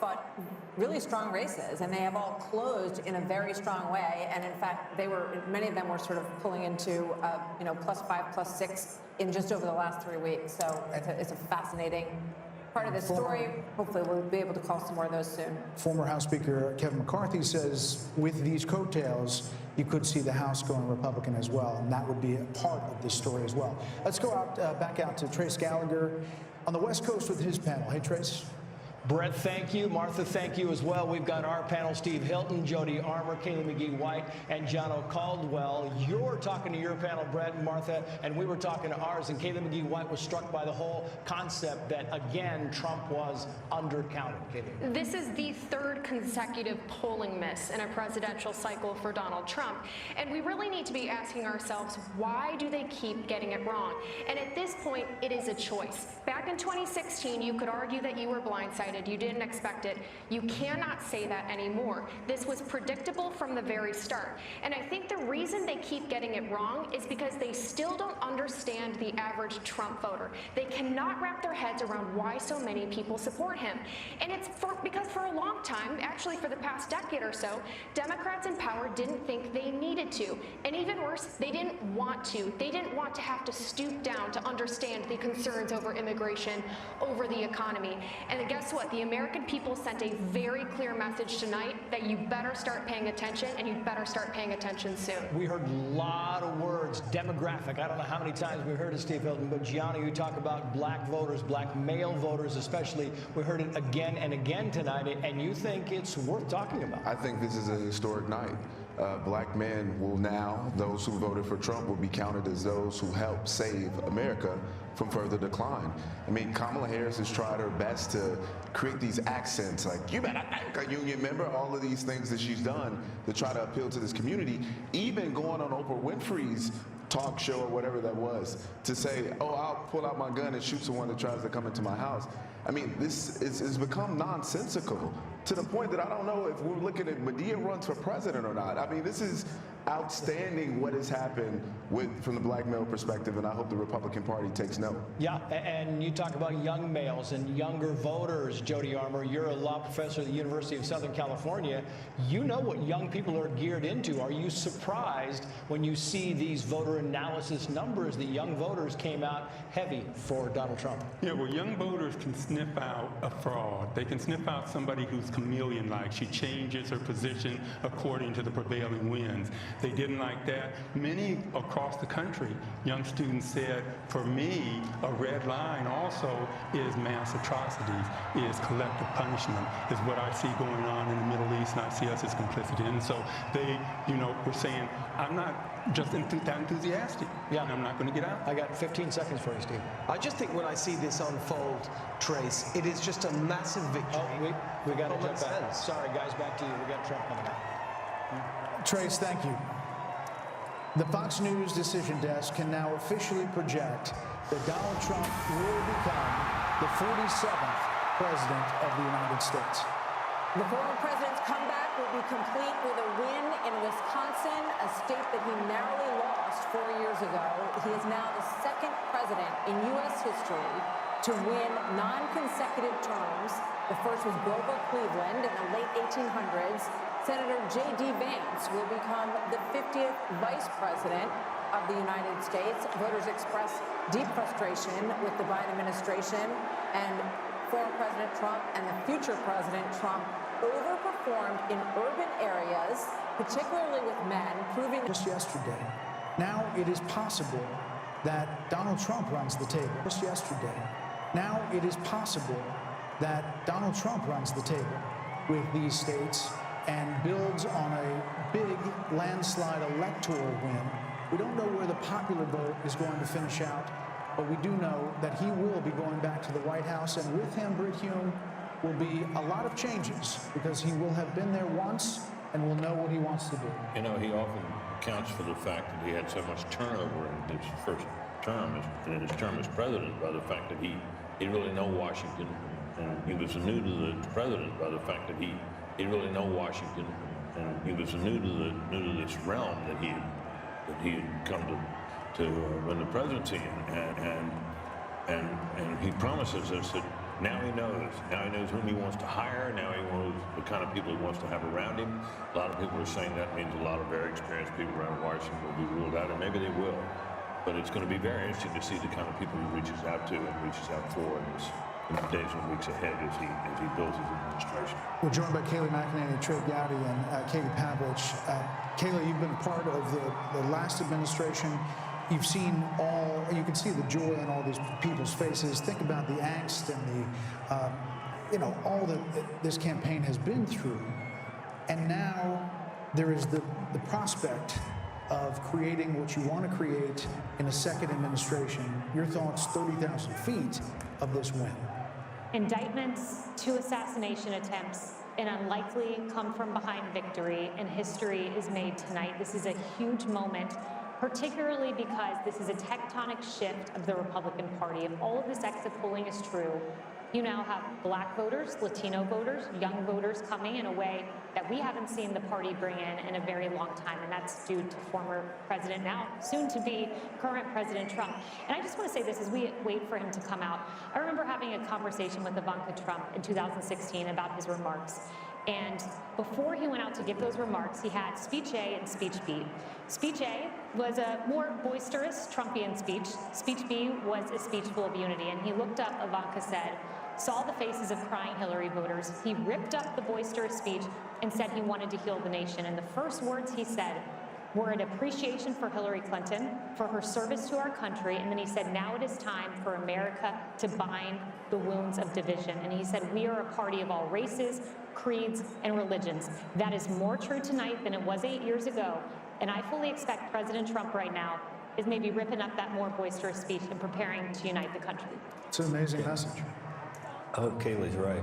fought really strong races, and they have all closed in a very strong way. And in fact, many of them were sort of pulling into +5, +6 in just over the last 3 weeks. So it's a fascinating part of the story. Hopefully we'll be able to call some more of those soon. Former House Speaker Kevin McCarthy says with these coattails, you could see the House going Republican as well, and that would be a part of this story as well. Let's go back out to Trace Gallagher on the West Coast with his panel. Hey, Trace. Brett, thank you. Martha, thank you as well. We've got our panel, Steve Hilton, Jody Armour, Kaylee McGee-White, and Jono Caldwell. You're talking to your panel, Brett and Martha, and we were talking to ours, and Kaylee McGee-White was struck by the whole concept that, again, Trump was undercounted. Kaylee. This is the third consecutive polling miss in a presidential cycle for Donald Trump, and we really need to be asking ourselves, why do they keep getting it wrong? And at this point, it is a choice. Back in 2016, you could argue that you were blindsided. You didn't expect it. You cannot say that anymore. This was predictable from the very start. And I think the reason they keep getting it wrong is because they still don't understand the average Trump voter. They cannot wrap their heads around why so many people support him. And it's because for a long time, actually for the past decade or so, Democrats in power didn't think they needed to. And even worse, they didn't want to. They didn't want to have to stoop down to understand the concerns over immigration, over the economy. And guess what? The American people sent a very clear message tonight that you better start paying attention, and you better start paying attention soon. We heard a lot of words, demographic. I don't know how many times we heard it, Steve Hilton, but Gianna, you talk about black voters, black male voters especially. We heard it again and again tonight, and you think it's worth talking about. I think this is a historic night. Black men will now, those who voted for Trump will be counted as those who helped save America from further decline. I mean, Kamala Harris has tried her best to create these accents like, you better thank a union member, all of these things that she's done to try to appeal to this community, even going on Oprah Winfrey's talk show or whatever that was to say, oh, I'll pull out my gun and shoot someone that tries to come into my house. I mean, this has become nonsensical. to the point that I don't know if we're looking at Medea runs for president or not. I mean, this is outstanding what has happened from the black male perspective, and I hope the Republican Party takes note. Yeah, and you talk about young males and younger voters, Jody Armour. You're a law professor at the University of Southern California. You know what young people are geared into. Are you surprised when you see these voter analysis numbers that young voters came out heavy for Donald Trump? Yeah, well, young voters can sniff out a fraud. They can sniff out somebody who's chameleon-like. She changes her position according to the prevailing winds. They didn't like that. Many across the country, young students said, for me, a red line also is mass atrocities, is collective punishment, is what I see going on in the Middle East, and I see us as complicit in. So they, were saying, I'm not just that enthusiastic. Yeah. And I'm not going to get out. I got 15 seconds for you, Steve. I just think when I see this unfold, Trace, it is just a massive victory. Oh, we got to jump back. Sorry, guys, back to you. We got Trump coming up. Trace, thank you. The Fox News decision desk can now officially project that Donald Trump will become the 47th president of the United States. The former president's comeback will be complete with a win in Wisconsin, a state that he narrowly lost 4 years ago. He is now the second president in U.S. history to win non-consecutive terms. The first was Grover Cleveland in the late 1800s. Senator JD Vance will become the 50th vice president of the United States. Voters expressed deep frustration with the Biden administration, and former President Trump and the future President Trump overperformed in urban areas, particularly with men, proving just yesterday. Now it is possible that Donald Trump runs the table. Just yesterday. Now it is possible that Donald Trump runs the table with these states and builds on a big landslide electoral win. We don't know where the popular vote is going to finish out, but we do know that he will be going back to the White House, and with him, Brit Hume, will be a lot of changes because he will have been there once and will know what he wants to do. He often accounts for the fact that he had so much turnover in his first term, in his term as president, by the fact that he really know Washington, and he was new to the president by the fact that he really know Washington, and he was new to this realm that he had come to win the presidency, and he promises us that now he knows whom he wants to hire, now he knows the kind of people he wants to have around him. A lot of people are saying that means a lot of very experienced people around Washington will be ruled out, and maybe they will. But it's going to be very interesting to see the kind of people he reaches out to and reaches out for in the days and weeks ahead as he builds his administration. We're joined by Kayleigh McEnany, Trey Gowdy, and Katie Pavlich. Kayleigh, you've been part of the last administration. You've seen you can see the joy in all these people's faces. Think about the angst and the, all that this campaign has been through. And now there is the prospect of creating what you want to create in a second administration. Your thoughts, 30,000 feet of this win. Indictments, 2 assassination attempts, an unlikely come-from-behind victory, and history is made tonight. This is a huge moment, particularly because this is a tectonic shift of the Republican Party. If all of this exit polling is true, you now have black voters, Latino voters, young voters coming in a way that we haven't seen the party bring in a very long time, and that's due to former president, now soon-to-be current President Trump. And I just want to say this as we wait for him to come out. I remember having a conversation with Ivanka Trump in 2016 about his remarks. And before he went out to give those remarks, he had speech A and speech B. Speech A was a more boisterous Trumpian speech. Speech B was a speech full of unity. And he looked up, Ivanka said, saw the faces of crying Hillary voters. He ripped up the boisterous speech and said he wanted to heal the nation. And the first words he said were an appreciation for Hillary Clinton, for her service to our country. And then he said, now it is time for America to bind the wounds of division. And he said, we are a party of all races, creeds, and religions. That is more true tonight than it was 8 years ago. And I fully expect President Trump right now is maybe ripping up that more boisterous speech and preparing to unite the country. It's an amazing message. I hope Kayleigh's right.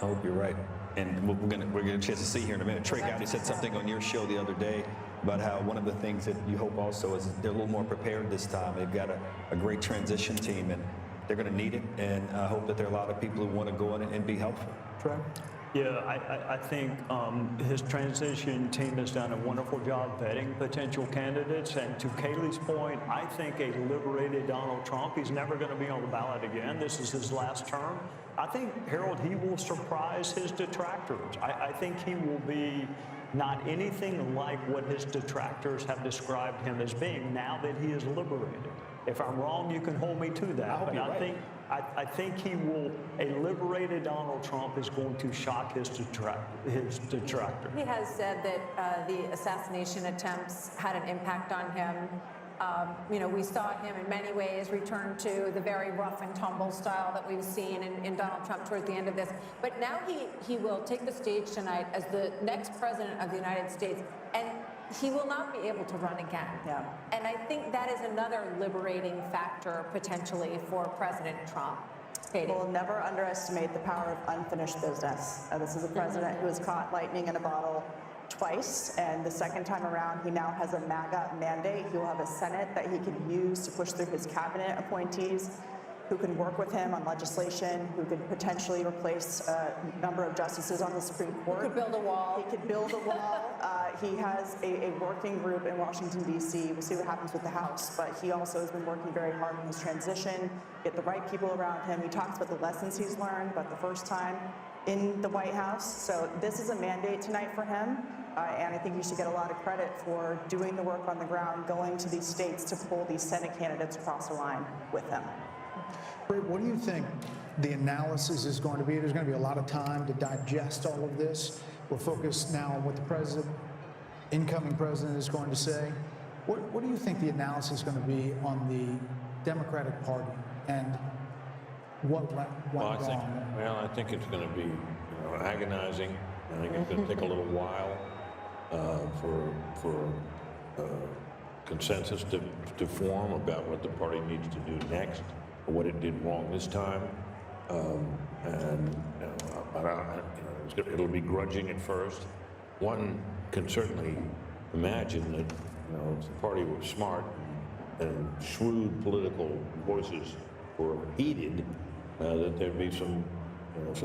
I hope you're right. And we're gonna get a chance to see here in a minute. Trey Gowdy said something on your show the other day about how one of the things that you hope also is they're a little more prepared this time. They've got a great transition team, and they're going to need it. And I hope that there are a lot of people who want to go in and be helpful. Trey? Yeah, I think his transition team has done a wonderful job vetting potential candidates. And to Kaylee's point, I think a liberated Donald Trump, he's never going to be on the ballot again. This is his last term. I think, Harold, he will surprise his detractors. I think he will be not anything like what his detractors have described him as being now that he is liberated. If I'm wrong, you can hold me to that. But I think he will, a liberated Donald Trump is going to shock his detractor. He has said that the assassination attempts had an impact on him. You know, we saw him in many ways return to the very rough and tumble style that we've seen in Donald Trump towards the end of this. But now he will take the stage tonight as the next president of the United States, and he will not be able to run again. Yeah. And I think that is another liberating factor potentially for President Trump. Katie. We'll never underestimate the power of unfinished business. This is a president who has caught lightning in a bottle twice, and the second time around, he now has a MAGA mandate. He will have a Senate that he can use to push through his cabinet appointees, who can work with him on legislation, who could potentially replace a number of justices on the Supreme Court. He could build a wall. He could build a wall. He has a working group in Washington, D.C. We'll see what happens with the House, but he also has been working very hard on his transition, get the right people around him. He talks about the lessons he's learned about the first time in the White House. So this is a mandate tonight for him, and I think he should get a lot of credit for doing the work on the ground, going to these states to pull these Senate candidates across the line with him. What do you think the analysis is going to be? There's going to be a lot of time to digest all of this. We're focused now on what the incoming president is going to say. What do you think the analysis is going to be on the Democratic Party and what went wrong? I think it's going to be agonizing. I think it's going to take a little while for consensus to form about what the party needs to do next, or what it did wrong this time. It'll be grudging at first. One can certainly imagine that if the party were smart and shrewd political voices were heeded, that there'd be some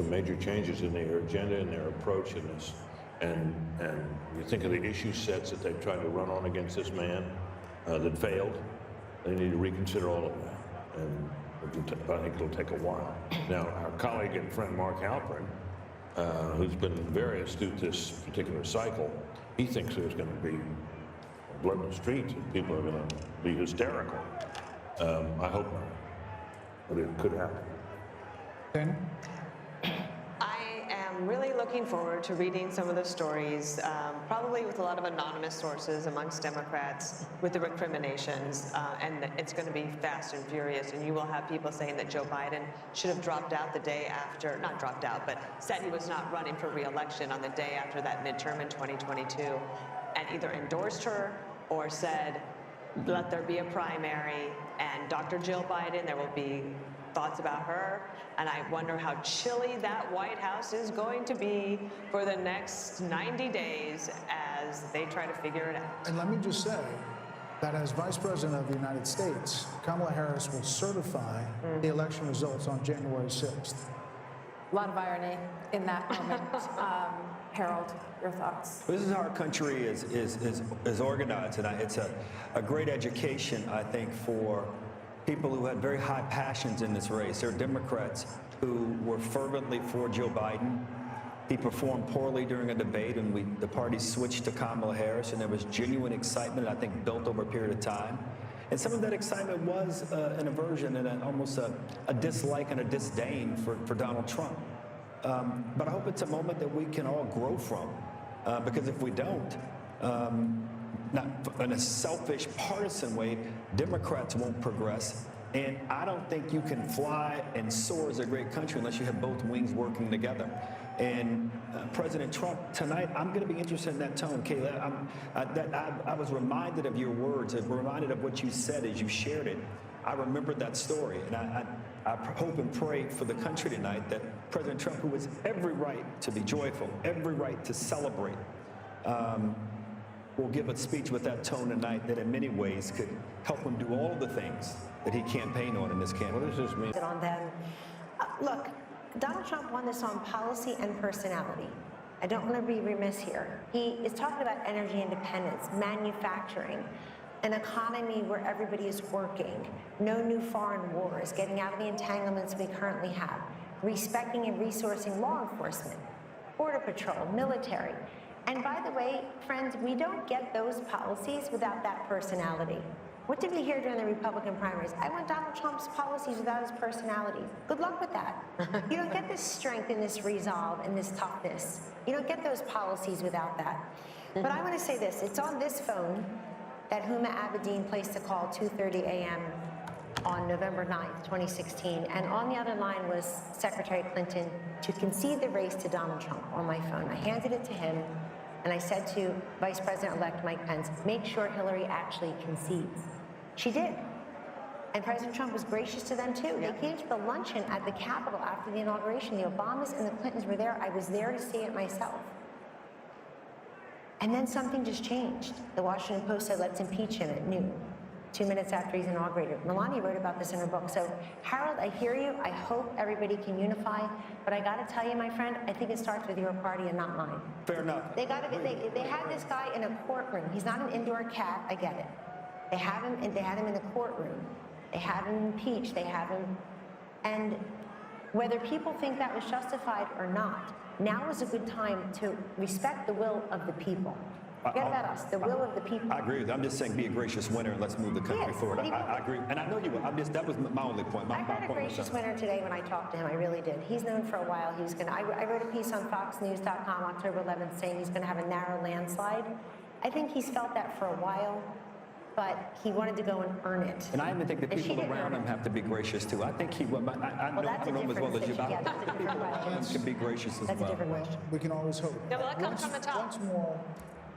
major changes in their agenda and their approach in this. And you think of the issue sets that they've tried to run on against this man that failed. They need to reconsider all of that. And I think it'll take a while. Now, our colleague and friend Mark Halperin, who's been very astute this particular cycle, he thinks there's going to be blood in the streets and people are going to be hysterical. I hope not, but it could happen. Ben? I am really looking forward to reading some of the stories, probably with a lot of anonymous sources amongst Democrats with the recriminations, and it's going to be fast and furious, and you will have people saying that Joe Biden should have dropped out the day after, not dropped out, but said he was not running for re-election on the day after that midterm in 2022, and either endorsed her or said, let there be a primary, and Dr. Jill Biden, there will be thoughts about her, and I wonder how chilly that White House is going to be for the next 90 days as they try to figure it out. And let me just say that as Vice President of the United States, Kamala Harris will certify the election results on January 6th. A lot of irony in that moment. Harold, your thoughts? This is how our country is organized, and it's a great education, I think, for people who had very high passions in this race. There are Democrats who were fervently for Joe Biden. He performed poorly during a debate, and the party switched to Kamala Harris, and there was genuine excitement, I think, built over a period of time. And some of that excitement was an aversion and almost a dislike and a disdain for Donald Trump. But I hope it's a moment that we can all grow from, because if we don't, not in a selfish, partisan way, Democrats won't progress. And I don't think you can fly and soar as a great country unless you have both wings working together. And President Trump, tonight, I'm going to be interested in that tone, Kayla. I was reminded of your words, reminded of what you said as you shared it. I remembered that story, and I hope and pray for the country tonight that President Trump, who has every right to be joyful, every right to celebrate, will give a speech with that tone tonight that in many ways could help him do all of the things that he campaigned on in this campaign. What does this mean? On them. Look, Donald Trump won this on policy and personality. I don't want to be remiss here. He is talking about energy independence, manufacturing, an economy where everybody is working, no new foreign wars, getting out of the entanglements we currently have, respecting and resourcing law enforcement, border patrol, military. And by the way, friends, we don't get those policies without that personality. What did we hear during the Republican primaries? I want Donald Trump's policies without his personality. Good luck with that. You don't get this strength and this resolve and this toughness. You don't get those policies without that. But I want to say this. It's on this phone that Huma Abedin placed a call 2:30 a.m. on November 9th, 2016. And on the other line was Secretary Clinton to concede the race to Donald Trump on my phone. I handed it to him, and I said to Vice President-elect Mike Pence, make sure Hillary actually concedes. She did. And President Trump was gracious to them, too. They came to the luncheon at the Capitol after the inauguration. The Obamas and the Clintons were there. I was there to see it myself. And then something just changed. The Washington Post said, let's impeach him at noon, 2 minutes after he's inaugurated. Melania wrote about this in her book. So, Harold, I hear you. I hope everybody can unify. But I got to tell you, my friend, I think it starts with your party and not mine. Fair enough. They had this guy in a courtroom. He's not an indoor cat. I get it. They had him in the courtroom. They have him impeached. They have him. And whether people think that was justified or not, now is a good time to respect the will of the people. Forget about us, the will of the people. I agree with you. I'm just saying be a gracious winner and let's move the country forward. I agree. And I know you will. That was my only point. I heard a gracious winner today when I talked to him. I really did. He's known for a while. He was going to, I wrote a piece on FoxNews.com October 11th saying he's going to have a narrow landslide. I think he's felt that for a while, but he wanted to go and earn it. And I even think the people around him have to be gracious too. I think he will. I know him as well as you. Yeah, that's a different question. Can be gracious as well. That's a different question. We can always hope. No, that comes from the top. Once more,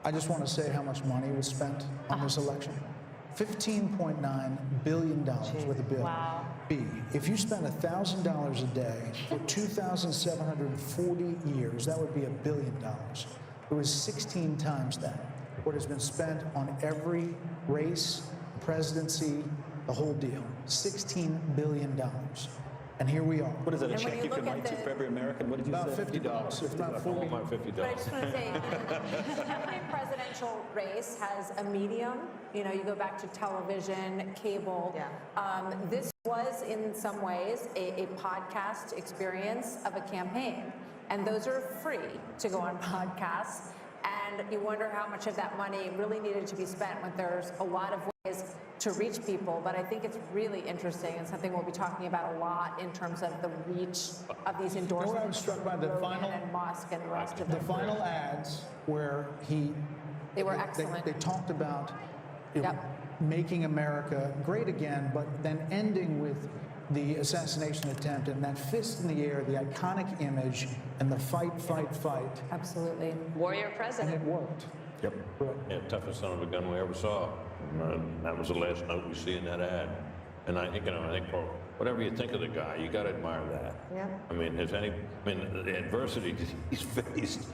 I just want to say how much money was spent on this election. $15.9 billion with a bill. Wow. B, if you spend $1,000 a day for 2,740 years, that would be $1 billion. It was 16 times that. What has been spent on every race, presidency, the whole deal. $16 billion. And here we are. What is that, a check you can write to for every American? What did you About say? $50. If not $40. But I just want to say, every presidential race has a medium. You know, you go back to television, cable. This was, in some ways, a podcast experience of a campaign. And those are free to go on podcasts. And you wonder how much of that money really needed to be spent when there's a lot of ways to reach people. But I think it's really interesting and something we'll be talking about a lot in terms of the reach of these endorsements. You know what I was struck by? The final and Musk and the rest of the them. final ads where they were excellent. They talked about making America great again, but then ending with the assassination attempt and that fist in the air, the iconic image, and the fight, fight, fight. Absolutely. Warrior president. And it worked. Yep. Yeah, toughest son of a gun we ever saw. That was the last note we see in that ad. And I think, for whatever you think of the guy, you got to admire that. Yeah. I mean, the adversity he's faced,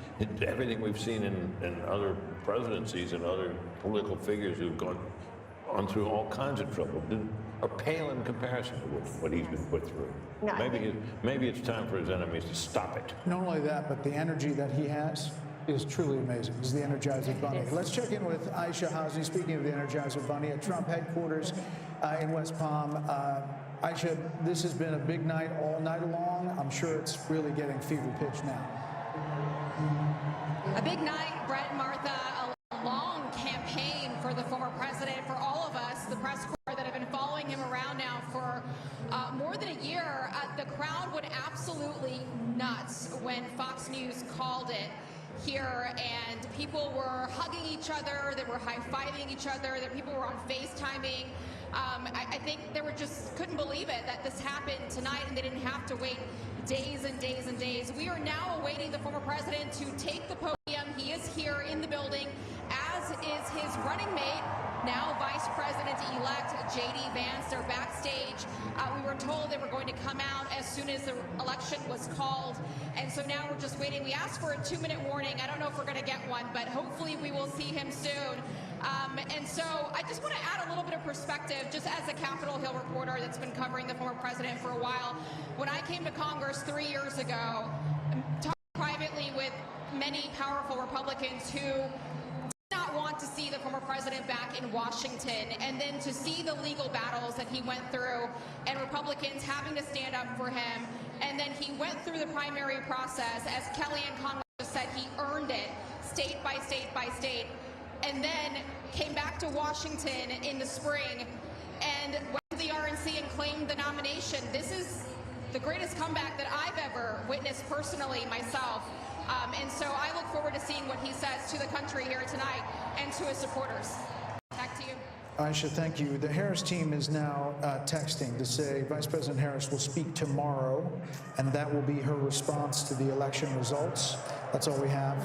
everything we've seen in other presidencies and other political figures who've gone through all kinds of trouble are pale in comparison to what he's been put through. No, maybe it's time for his enemies to stop it. Not only that, but the energy that he has is truly amazing. He's the Energizer Bunny. Let's check in with Aisha Hasni, speaking of the Energizer Bunny, at Trump headquarters in West Palm. Aisha, this has been a big night all night long. I'm sure it's really getting fever pitch now. A big night, Brett and Martha, a long campaign for the former president, for all of us, the press corps that have been following him around now for more than a year. The crowd went absolutely nuts when Fox News called it here, and people were hugging each other, they were high-fiving each other, that people were on FaceTiming. I think they were just couldn't believe it that this happened tonight and they didn't have to wait days and days and days. We are now awaiting the former president to take the podium. He is here in the building, as is his running mate, now Vice President-elect JD Vance. They're backstage. We were told they were going to come out as soon as the election was called, and so now we're just waiting. We asked for a 2-minute warning. I don't know if we're going to get one, but hopefully we will see him soon. And so I just want to add a little bit of perspective, just as a Capitol Hill reporter that's been covering the former president for a while. when I came to Congress 3 years ago, talked privately with many powerful Republicans who did not want to see the former president back in Washington, and then to see the legal battles that he went through and Republicans having to stand up for him, and then he went through the primary process. As Kellyanne Conway just said, he earned it state by state by state, and then came back to Washington in the spring and went to the RNC and claimed the nomination. This is the greatest comeback that I've ever witnessed personally myself. And so I look forward to seeing what he says to the country here tonight and to his supporters. Back to you. Aisha, thank you. The Harris team is now texting to say Vice President Harris will speak tomorrow, and that will be her response to the election results. That's all we have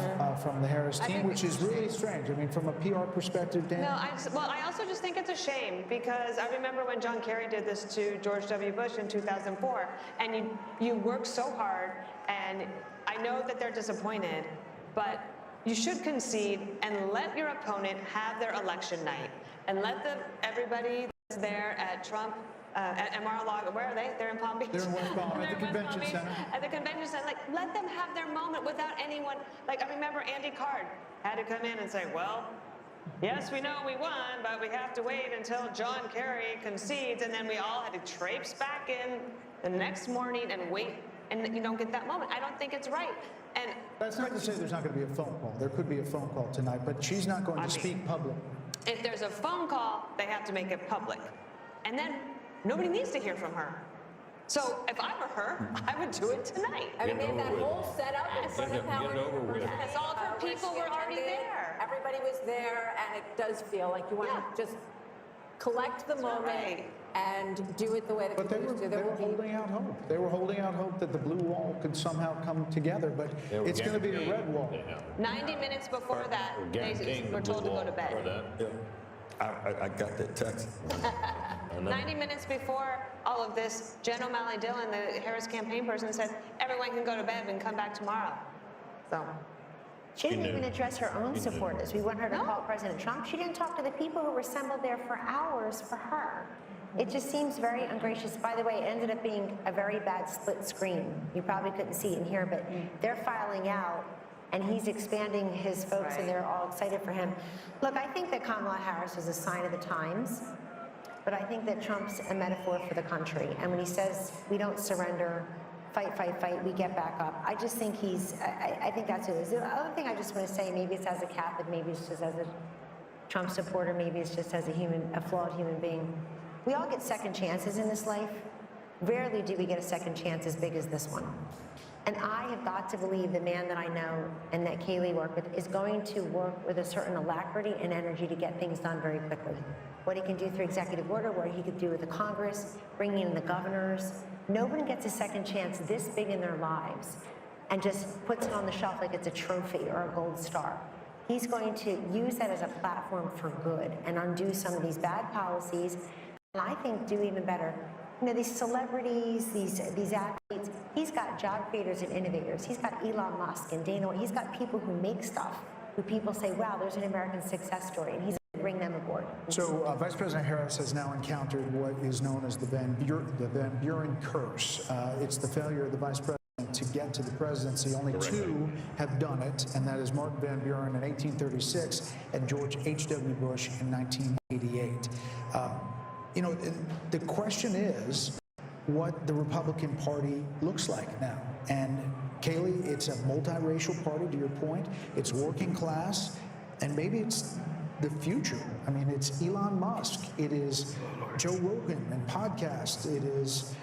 from the Harris team, which is really strange. I mean, from a PR perspective, Dan? No, I also just think it's a shame, because I remember when John Kerry did this to George W. Bush in 2004, and you work so hard, and I know that they're disappointed, but you should concede and let your opponent have their election night, and let everybody that's there at Trump, at Mar-a-Lago, where are they? They're in Palm Beach. They're in West Palm, at the convention center. At the convention center, like, let them have their moment without anyone. Like, I remember Andy Card had to come in and say, well, yes, we know we won, but we have to wait until John Kerry concedes, and then we all had to traipse back in the next morning and wait, and you don't get that moment. I don't think it's right. And that's not to say there's not going to be a phone call. There could be a phone call tonight, but she's not going to speak public. If there's a phone call, they have to make it public. And then nobody needs to hear from her. So if I were her, I would do it tonight. I mean, they had that whole setup in front of Get it over with. Yes, all of her people were already there. Everybody was there, and it does feel like you want to just collect the moment and do it the way that But they used to. were holding out hope. They were holding out hope that the blue wall could somehow come together, but it's going to be a red wall. 90 minutes before that, they were told to go to bed. I got that text. 90 minutes before all of this, Jen O'Malley Dillon, the Harris campaign person, said, everyone can go to bed and come back tomorrow. So She didn't even address her own supporters. We want her to call President Trump. She didn't talk to the people who were assembled there for hours for her. It just seems very ungracious. By the way, it ended up being a very bad split screen. You probably couldn't see it in here, but they're filing out, and he's expanding his folks, and they're all excited for him. Look, I think that Kamala Harris is a sign of the times, but I think that Trump's a metaphor for the country. And when he says, we don't surrender, fight, fight, fight, we get back up, I just think I think that's who it is. The other thing I just want to say, maybe it's as a Catholic, maybe it's just as a Trump supporter, maybe it's just as a flawed human being. We all get second chances in this life. Rarely do we get a second chance as big as this one. And I have got to believe the man that I know and that Kayleigh worked with is going to work with a certain alacrity and energy to get things done very quickly. What he can do through executive order, what he could do with the Congress, bringing in the governors. Nobody gets a second chance this big in their lives and just puts it on the shelf like it's a trophy or a gold star. He's going to use that as a platform for good and undo some of these bad policies, and I think do even better. You know, these celebrities, these athletes, he's got job creators and innovators. He's got Elon Musk and Dana White. He's got people who make stuff, who people say, wow, there's an American success story, and he's going to bring them aboard. So Vice President Harris has now encountered what is known as the Van Buren curse. It's the failure of the Vice President to get to the presidency. Only two have done it, and that is Martin Van Buren in 1836 and George H.W. Bush in 1988. You know, the question is what the Republican Party looks like now. And Kayleigh, it's a multiracial party, to your point. It's working class, and maybe it's the future. I mean, it's Elon Musk. It is Joe Rogan and podcasts. It is,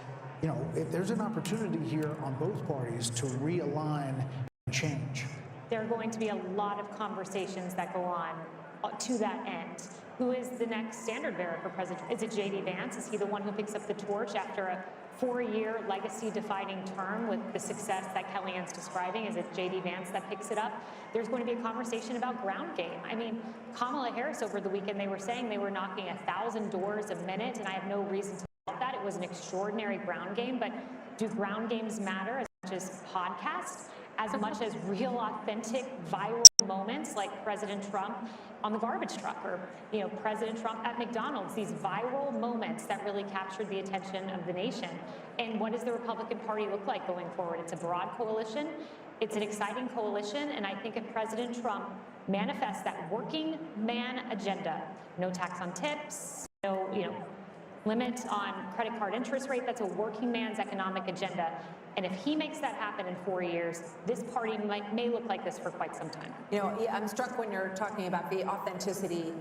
you know, there's an opportunity here on both parties to realign and change. There are going to be a lot of conversations that go on to that end. Who is the next standard bearer for President? Is it JD Vance? Is he the one who picks up the torch after a 4-year legacy-defining term with the success that Kellyanne's describing? Is it JD Vance that picks it up? There's going to be a conversation about ground game. I mean, Kamala Harris over the weekend, they were saying they were knocking 1,000 doors a minute, and I have no reason to doubt that. It was an extraordinary ground game, but do ground games matter? just podcasts as much as real, authentic, viral moments like President Trump on the garbage truck, or President Trump at McDonald's. These viral moments that really captured the attention of the nation. And what does the Republican Party look like going forward? It's a broad coalition. It's an exciting coalition, and I think if President Trump manifests that working man agenda, no tax on tips, no limit on credit card interest rate, that's a working man's economic agenda. And if he makes that happen in 4 years, this party may look like this for quite some time. I'm struck when you're talking about the authenticity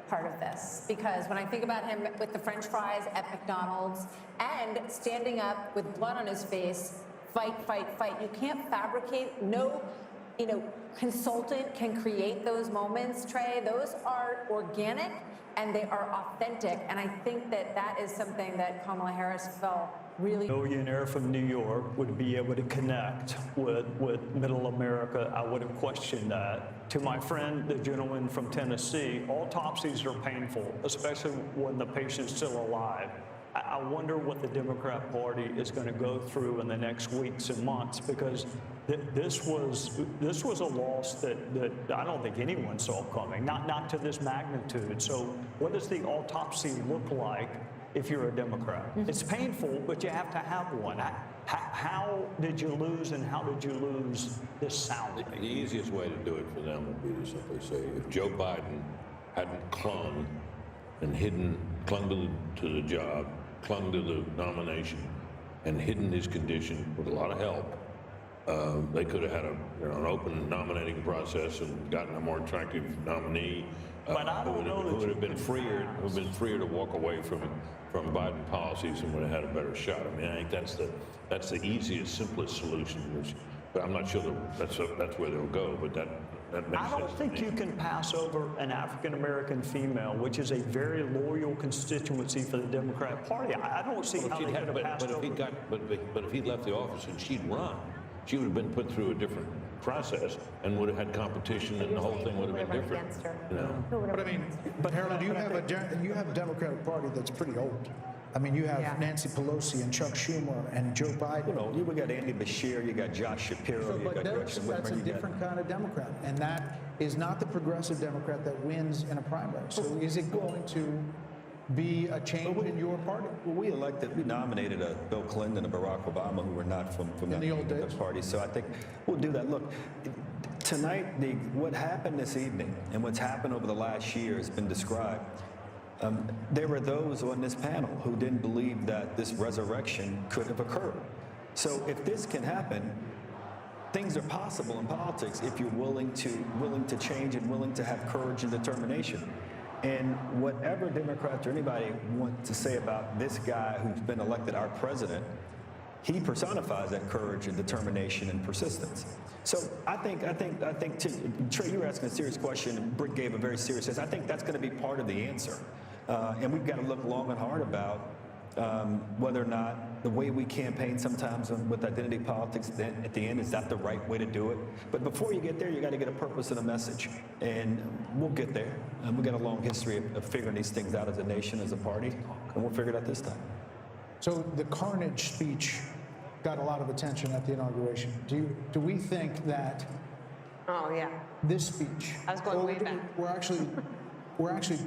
part of this, because when I think about him with the French fries at McDonald's and standing up with blood on his face, fight, fight, fight. You can't fabricate. No, consultant can create those moments, Trey. Those are organic and they are authentic. And I think that is something that Kamala Harris felt really. Millionaire from New York would be able to connect with middle America. I wouldn't question that. To my friend, the gentleman from Tennessee, autopsies are painful, especially when the patient's still alive. I wonder what the Democrat Party is going to go through in the next weeks and months, because this was a loss that I don't think anyone saw coming, not to this magnitude. So what does the autopsy look like if you're a Democrat? It's painful, but you have to have one. How did you lose, and how did you lose this soundly? The easiest way to do it for them would be to simply say, if Joe Biden hadn't clung to the job, clung to the nomination, and hidden his condition with a lot of help, they could have had an open nominating process and gotten a more attractive nominee who would have been freer to walk away from Biden policies and would have had a better shot. I mean, I think that's the easiest, simplest solution. But I'm not sure that's where they'll go. But that makes sense. I don't think you can pass over an African-American female, which is a very loyal constituency for the Democrat Party. I don't see how they could have passed over. But if he left the office and she'd run, she would have been put through a different process and would have had competition, and the whole thing would have been different. But I mean, Harold, you have a Democratic Party that's pretty old. I mean, you have Nancy Pelosi and Chuck Schumer and Joe Biden. You got Andy Beshear, you got Josh Shapiro, you got Gretchen Whitmer. That's a different kind of Democrat, and that is not the progressive Democrat that wins in a primary. So is it going to be a change in your party? Well, we nominated a Bill Clinton and a Barack Obama who were not from the old days party. So I think we'll do that. Look, tonight, what happened this evening and what's happened over the last year has been described. There were those on this panel who didn't believe that this resurrection could have occurred. So if this can happen, things are possible in politics if you're willing to change and willing to have courage and determination. And whatever Democrats or anybody want to say about this guy who's been elected our president, he personifies that courage and determination and persistence. So I think, Trey, you were asking a serious question, and Britt gave a very serious answer. I think that's going to be part of the answer. And we've got to look long and hard about whether or not the way we campaign sometimes with identity politics, then at the end, is that the right way to do it? But before you get there, you got to get a purpose and a message. And we'll get there. And we've got a long history of figuring these things out as a nation, as a party, and we'll figure it out this time. So the carnage speech got a lot of attention at the inauguration. Do we think that this speech, I was going way back. we're actually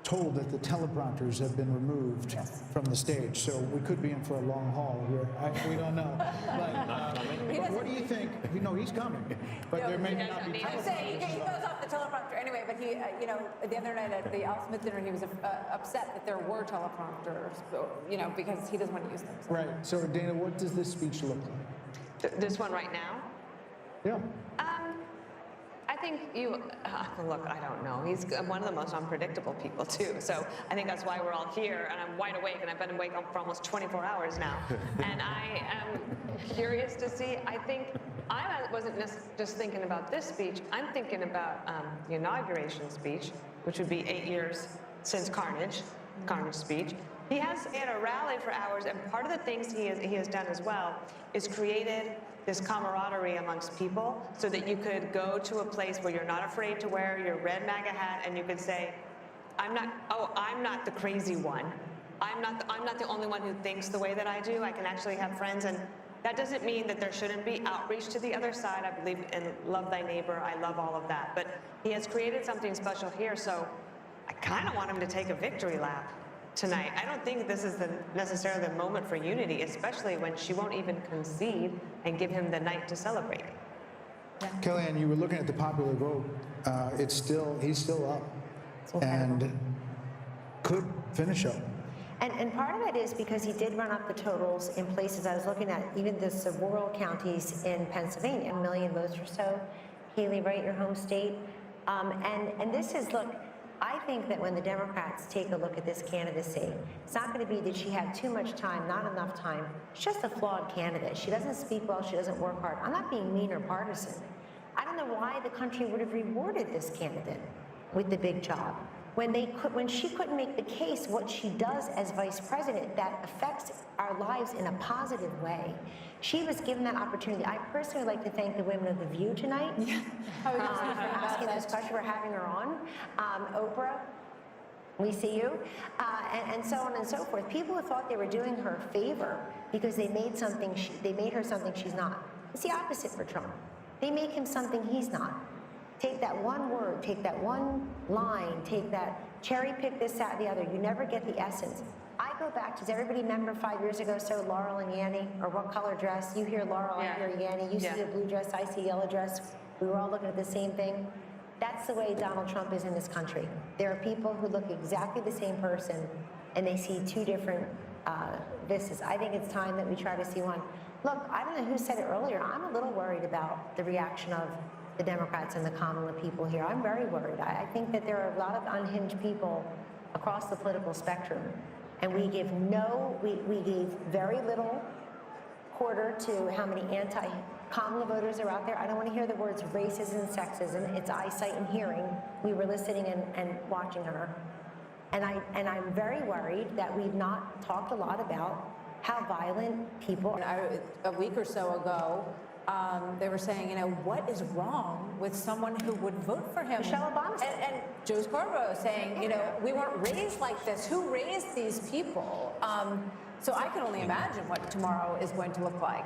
told that the teleprompters have been removed from the stage, so we could be in for a long haul here. We don't know. But what do you think? He's coming, but there may not be teleprompters. I'm saying he goes off the teleprompter anyway, but he, the other night at the Al Smith dinner, he was upset that there were teleprompters, because he doesn't want to use them. So. Right. So, Dana, what does this speech look like? This one right now? Yeah. I think look, I don't know. He's one of the most unpredictable people, too. So I think that's why we're all here, and I'm wide awake, and I've been awake for almost 24 hours now. And I am curious to see. I think I wasn't just thinking about this speech. I'm thinking about the inauguration speech, which would be 8 years since Carnage speech. He had a rally for hours, and part of the things he has done as well is created this camaraderie amongst people so that you could go to a place where you're not afraid to wear your red MAGA hat, and you could say, I'm not the crazy one. I'm not the only one who thinks the way that I do. I can actually have friends, and That doesn't mean that there shouldn't be outreach to the other side. I believe in love thy neighbor. I love all of that. But he has created something special here, so I kind of want him to take a victory lap tonight. I don't think this is necessarily the moment for unity, especially when she won't even concede and give him the night to celebrate. Kellyanne, you were looking at the popular vote. He's still up, and could finish up. And part of it is because he did run up the totals in places I was looking at, even the rural counties in Pennsylvania, 1 million votes or so. Haley, right, your home state. And this is, look, I think that when the Democrats take a look at this candidacy, it's not going to be that she had too much time, not enough time. She's just a flawed candidate. She doesn't speak well. She doesn't work hard. I'm not being mean or partisan. I don't know why the country would have rewarded this candidate with the big job when she couldn't make the case what she does as vice president that affects our lives in a positive way. She was given that opportunity. I personally like to thank the women of The View tonight for asking this question, for having her on. Oprah, we see you, and so on and so forth. People who thought they were doing her a favor because they made her something she's not. It's the opposite for Trump. They make him something he's not. Take that one word, take that one line, take that cherry pick this, that, the other. You never get the essence. I go back, does everybody remember 5 years ago, so Laurel and Yanny, or what color dress? You hear Laurel, I hear Yanny. You see the blue dress, I see yellow dress. We were all looking at the same thing. That's the way Donald Trump is in this country. There are people who look exactly the same person, and they see two different vistas. I think it's time that we try to see one. Look, I don't know who said it earlier. I'm a little worried about the reaction of the Democrats and the Kamala people here. I'm very worried. I think that there are a lot of unhinged people across the political spectrum, and we gave very little quarter to how many anti-Kamala voters are out there. I don't want to hear the words racism and sexism. It's eyesight and hearing. We were listening and watching her, and I'm very worried that we've not talked a lot about how violent people. A week or so ago, they were saying, what is wrong with someone who would vote for him? Michelle Obama. And Joe Scarborough saying, we weren't raised like this. Who raised these people? So I can only imagine what tomorrow is going to look like.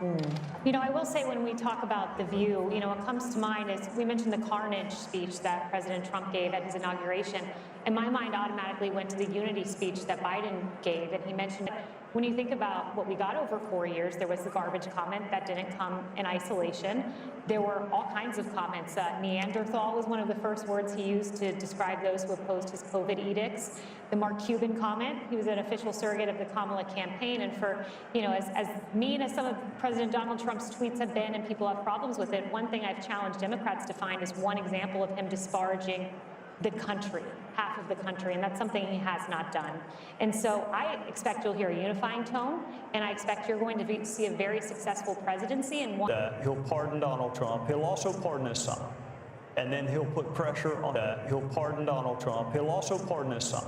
I will say when we talk about The View, what comes to mind is we mentioned the carnage speech that President Trump gave at his inauguration, and my mind automatically went to the unity speech that Biden gave, and he mentioned when you think about what we got over 4 years, there was the garbage comment that didn't come in isolation. There were all kinds of comments. Neanderthal was one of the first words he used to describe those who opposed his COVID edicts. The Mark Cuban comment, he was an official surrogate of the Kamala campaign. And for, as mean as some of President Donald Trump's tweets have been and people have problems with it, one thing I've challenged Democrats to find is one example of him disparaging the country, half of the country, and that's something he has not done. And so I expect you'll hear a unifying tone, and I expect you're going to see a very successful presidency. And he'll pardon Donald Trump. He'll also pardon his son. And then he'll put pressure on he'll pardon Donald Trump. He'll also pardon his son.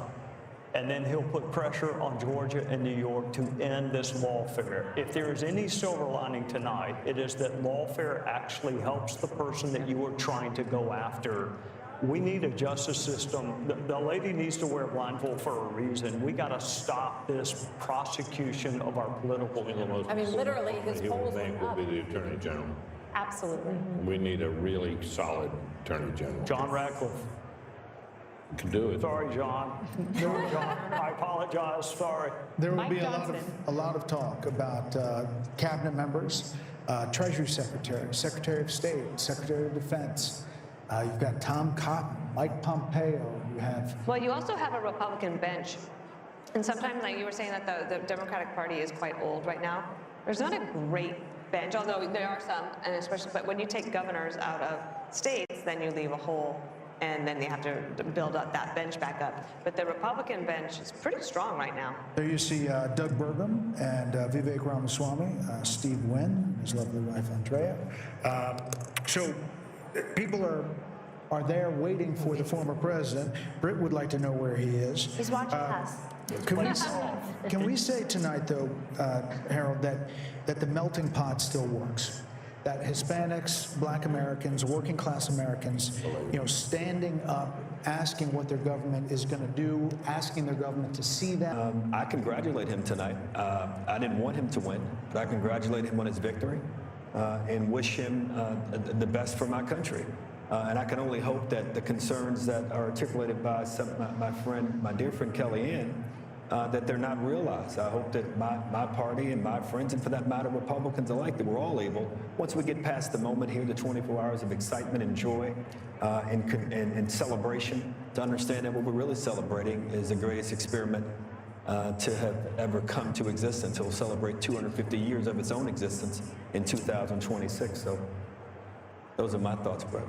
And then he'll put pressure on Georgia and New York to end this lawfare. If there is any silver lining tonight, it is that lawfare actually helps the person that you are trying to go after. We need a justice system. The lady needs to wear a blindfold for a reason. We got to stop this prosecution of our political enemies. I mean, literally, his polls will be the Attorney General. Absolutely. We need a really solid Attorney General. John Ratcliffe. Can do it. Sorry, John. John, I apologize. Sorry. There will be a lot of talk about cabinet members, Treasury Secretary, Secretary of State, Secretary of Defense. You've got Tom Cotton, Mike Pompeo. You have. Well, you also have a Republican bench. And sometimes, like you were saying, that the Democratic Party is quite old right now. There's not a great bench, although there are some, and especially, but when you take governors out of states, then you leave a hole, and then you have to build up that bench back up. But the Republican bench is pretty strong right now. There you see Doug Burgum and Vivek Ramaswamy, Steve Wynn, his lovely wife Andrea. So people are there waiting for the former president. Britt would like to know where he is. He's watching us. Can we say tonight, though, Harold, that the melting pot still works? that Hispanics, Black Americans, working class Americans, standing up, asking what their government is going to do, asking their government to see them. I congratulate him tonight. I didn't want him to win, but I congratulate him on his victory and wish him the best for my country. And I can only hope that the concerns that are articulated by my dear friend Kellyanne, that they're not realized. I hope that my party and my friends, and for that matter, Republicans alike, that we're all able, once we get past the moment here, the 24 hours of excitement and joy and celebration, to understand that what we're really celebrating is the greatest experiment to have ever come to existence. It will celebrate 250 years of its own existence in 2026. So those are my thoughts, brother.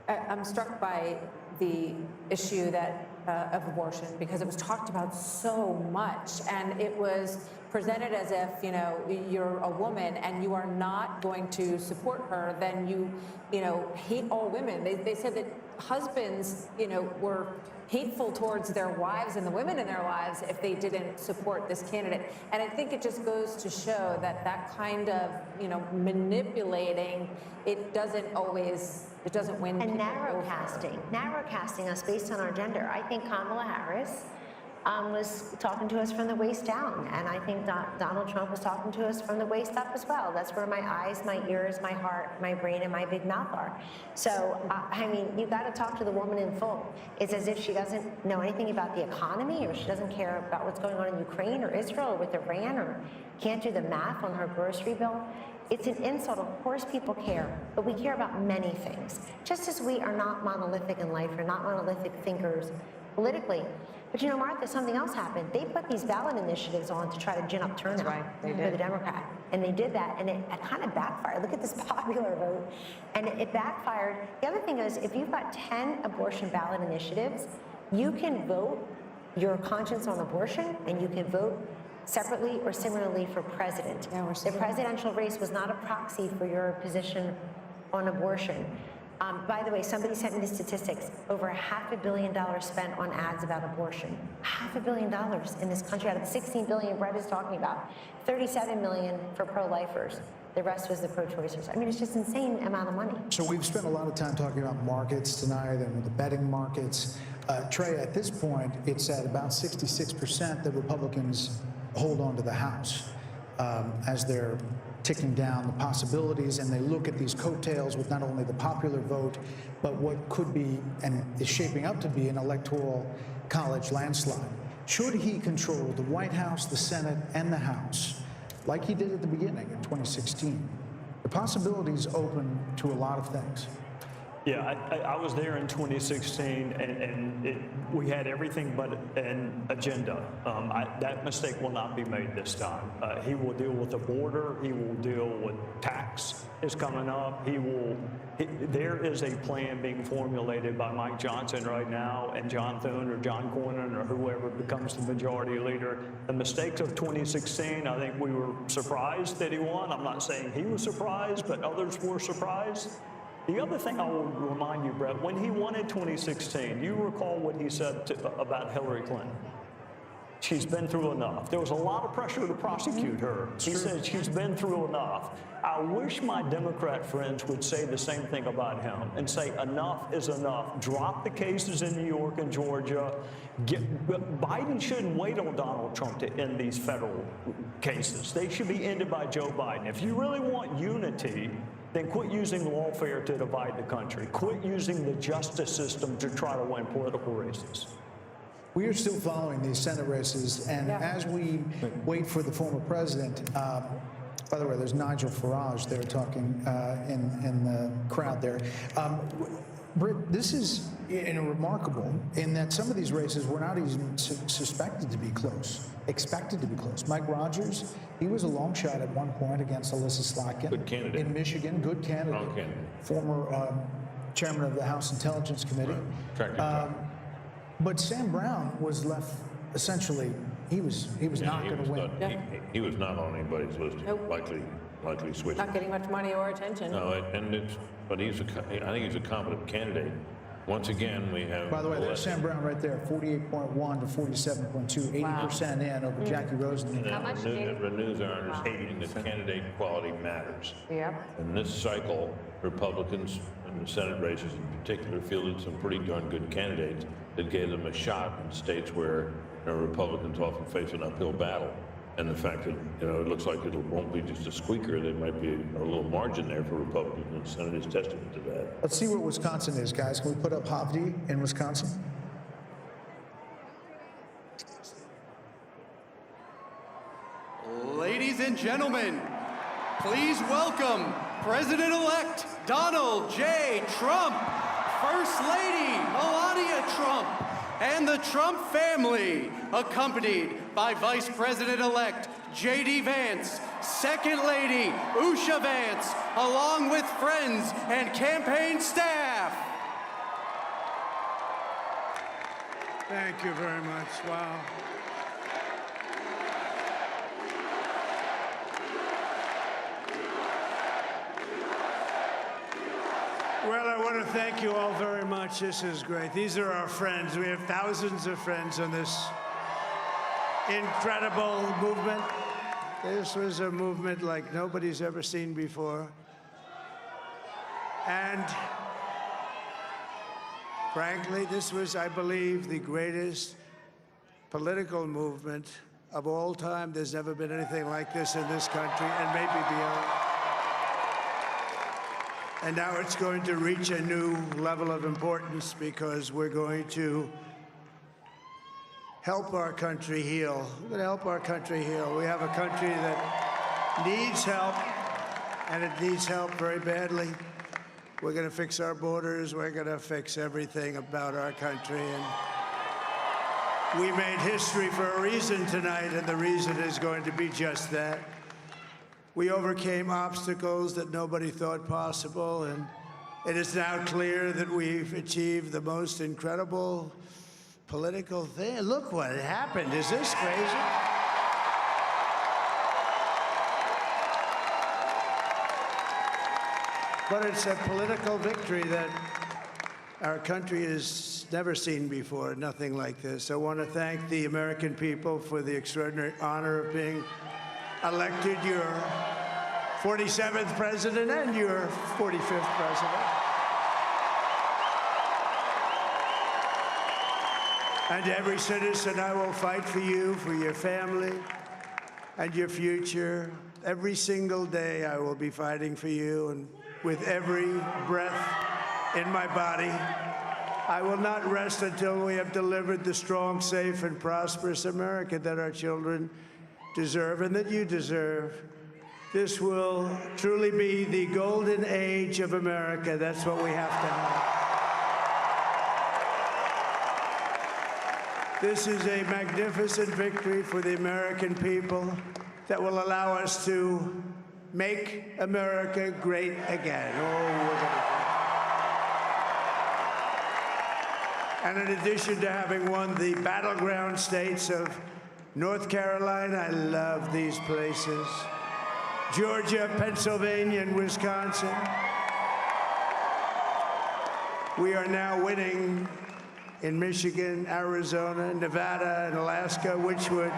I'm struck by the issue that of abortion, because it was talked about so much, and it was presented as if, you're a woman and you are not going to support her, then you hate all women. They said that husbands, were hateful towards their wives and the women in their lives if they didn't support this candidate. And I think it just goes to show that that kind of, manipulating, it doesn't win. And narrowcasting us based on our gender. I think Kamala Harris was talking to us from the waist down, and I think Donald Trump was talking to us from the waist up as well. That's where my eyes, my ears, my heart, my brain, and my big mouth are. So, you got to talk to the woman in full. It's as if she doesn't know anything about the economy, or she doesn't care about what's going on in Ukraine or Israel or with Iran, or can't do the math on her grocery bill. It's an insult. Of course people care, but we care about many things. Just as we are not monolithic in life, we're not monolithic thinkers politically. But Martha, something else happened. They put these ballot initiatives on to try to gin up turnout for the Democrat. And they did that, and it kind of backfired. Look at this popular vote. And it backfired. The other thing is, if you've got 10 abortion ballot initiatives, you can vote your conscience on abortion, and you can vote separately or similarly for president. The presidential race was not a proxy for your position on abortion. By the way, somebody sent me the statistics. Over $500 million spent on ads about abortion. $500 million in this country out of the $16 billion Brett is talking about. $37 million for pro-lifers. The rest was the pro-choicers. It's just insane amount of money. So we've spent a lot of time talking about markets tonight and the betting markets. Trey, at this point, it's at about 66% that Republicans hold on to the House as they're ticking down the possibilities, and they look at these coattails with not only the popular vote, but what could be and is shaping up to be an electoral college landslide. Should he control the White House, the Senate, and the House, like he did at the beginning in 2016, the possibilities open to a lot of things. Yeah, I was there in 2016, and we had everything but an agenda. That mistake will not be made this time. He will deal with the border. He will deal with tax is coming up. There is a plan being formulated by Mike Johnson right now, and John Thune or John Cornyn or whoever becomes the majority leader. The mistakes of 2016, I think we were surprised that he won. I'm not saying he was surprised, but others were surprised. The other thing I will remind you, Brett, when he won in 2016, you recall what he said about Hillary Clinton. She's been through enough. There was a lot of pressure to prosecute her. He said she's been through enough. I wish my Democrat friends would say the same thing about him and say enough is enough. Drop the cases in New York and Georgia. Biden shouldn't wait on Donald Trump to end these federal cases. They should be ended by Joe Biden. If you really want unity, then quit using lawfare to divide the country. Quit using the justice system to try to win political races. We are still following these Senate races, and as we wait for the former president, by the way, there's Nigel Farage there talking in the crowd there. Britt, this is remarkable in that some of these races were not even suspected to be close, expected to be close. Mike Rogers, he was a long shot at one point against Alyssa Slotkin. Good candidate. In Michigan, good candidate. Strong candidate. Former chairman of the House Intelligence Committee. Right. But Sam Brown was left essentially, he was not going to win. He was not on anybody's list. Nope. Likely switching. Not getting much money or attention. No, but I think he's a competent candidate. Once again, we have. By the way, there's Sam Brown right there, 48.1 to 47.2, 80% in over Jackie Rosen. How much? It renews our understanding that candidate quality matters. Yep. In this cycle, Republicans in the Senate races in particular fielded some pretty darn good candidates that gave them a shot in states where Republicans often face an uphill battle. And the fact that, it looks like it won't be just a squeaker, there might be a little margin there for Republicans in the Senate is testament to that. Let's see what Wisconsin is, guys. Can we put up Havdi in Wisconsin? Ladies and gentlemen, please welcome President-elect Donald J. Trump, First Lady Melania Trump, and the Trump family, accompanied by Vice President-elect JD Vance, Second Lady Usha Vance, along with friends and campaign staff. Thank you very much. Wow. Well, I want to thank you all very much. This is great. These are our friends. We have thousands of friends on this incredible movement. This was a movement like nobody's ever seen before. And frankly, this was, I believe, the greatest political movement of all time. There's never been anything like this in this country, and maybe beyond. And now it's going to reach a new level of importance because we're going to help our country heal. We're going to help our country heal. We have a country that needs help, and it needs help very badly. We're going to fix our borders. We're going to fix everything about our country. And we made history for a reason tonight, and the reason is going to be just that. We overcame obstacles that nobody thought possible, and it is now clear that we've achieved the most incredible political thing. Look what happened. Is this crazy? But it's a political victory that our country has never seen before, nothing like this. I want to thank the American people for the extraordinary honor of being elected your 47th president and your 45th president. And every citizen, I will fight for you, for your family, and your future. Every single day, I will be fighting for you, and with every breath in my body, I will not rest until we have delivered the strong, safe, and prosperous America that our children deserve and that you deserve. This will truly be the golden age of America. That's what we have to have. This is a magnificent victory for the American people that will allow us to make America great again. And in addition to having won the battleground states of North Carolina, I love these places, Georgia, Pennsylvania, and Wisconsin, we are now winning in Michigan, Arizona, Nevada, and Alaska, which would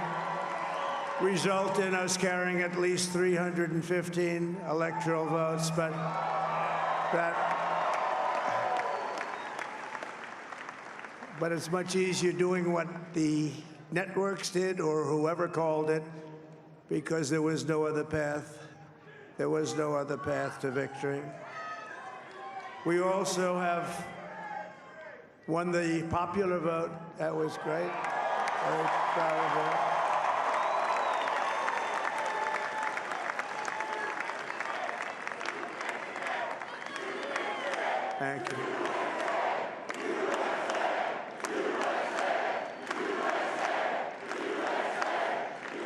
result in us carrying at least 315 electoral votes, but it's much easier doing what the networks did or whoever called it, because there was no other path. There was no other path to victory. We also have won the popular vote. That was great. Very proud of that. Thank you.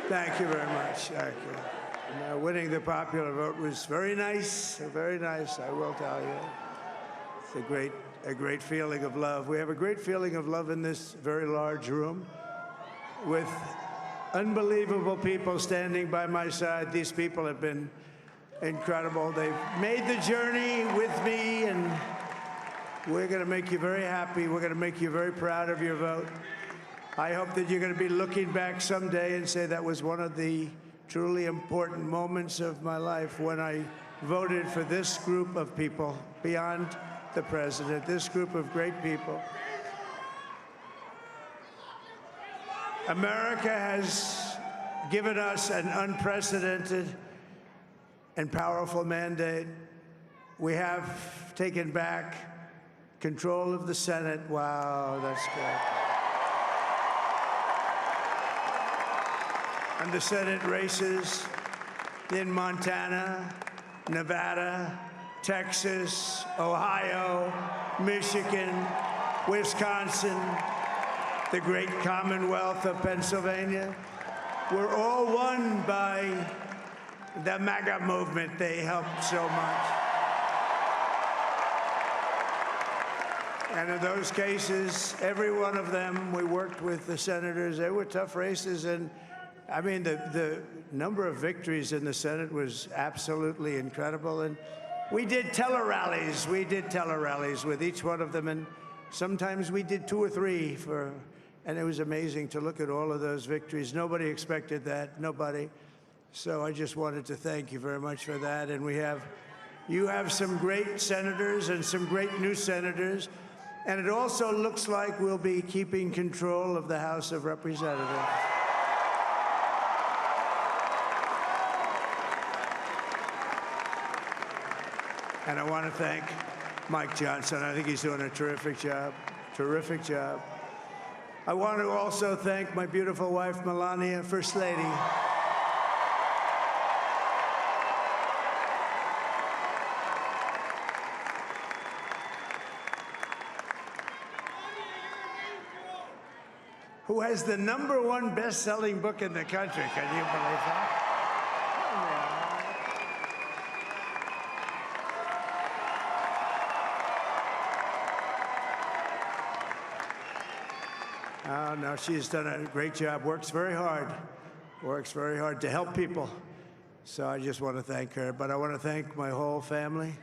Thank you very much. Thank you. Winning the popular vote was very nice, I will tell you. It's a great feeling of love. We have a great feeling of love in this very large room with unbelievable people standing by my side. These people have been incredible. They've made the journey with me, and We're going to make you very happy. We're going to make you very proud of your vote. I hope that you're going to be looking back someday and say that was one of the truly important moments of my life when I voted for this group of people beyond the president, this group of great people. America has given us an unprecedented and powerful mandate. We have taken back control of the Senate. Wow, that's good. And the Senate races in Montana, Nevada, Texas, Ohio, Michigan, Wisconsin, the great Commonwealth of Pennsylvania, were all won by the MAGA movement. They helped so much. And in those cases, every one of them, we worked with the senators. They were tough races. And I mean, the number of victories in the Senate was absolutely incredible. And we did tele-rallies. We did tele-rallies with each one of them. And sometimes we did 2 or 3 and it was amazing to look at all of those victories. Nobody expected that, nobody. So I just wanted to thank you very much for that. And you have some great senators and some great new senators. And it also looks like we'll be keeping control of the House of Representatives. And I want to thank Mike Johnson. I think he's doing a terrific job, terrific job. I want to also thank my beautiful wife, Melania, First Lady. Who has the #1 best-selling book in the country. Can you believe that? Oh, no, she's done a great job, works very hard to help people. So I just want to thank her. But I want to thank my whole family,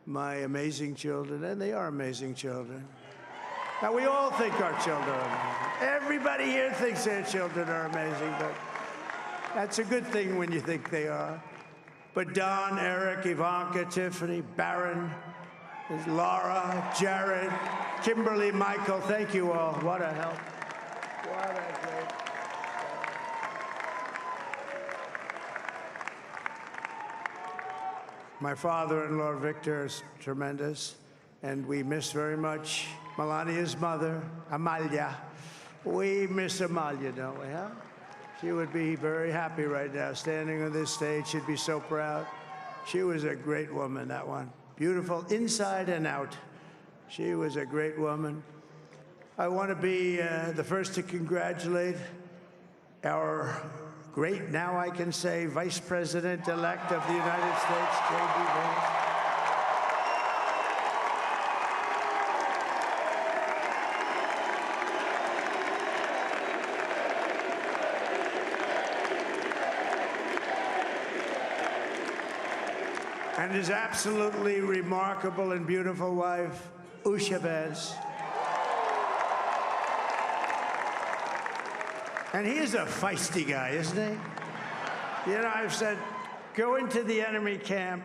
my amazing children, and they are amazing children. Now, we all think our children are amazing. Everybody here thinks their children are amazing, but that's a good thing when you think they are. But Don, Eric, Ivanka, Tiffany, Barron, Laura, Jared, Kimberly, Michael, thank you all. What a help. What a great. My father-in-law, Victor, is tremendous, and we miss very much Melania's mother, Amalia. We miss Amalia, don't we, huh? She would be very happy right now, standing on this stage. She'd be so proud. She was a great woman, that one. Beautiful inside and out. She was a great woman. I want to be the first to congratulate our great, now I can say, Vice President-elect of the United States, JD Vance. And his absolutely remarkable and beautiful wife, Usha Vance. And he is a feisty guy, isn't he? You know, I've said, go into the enemy camp,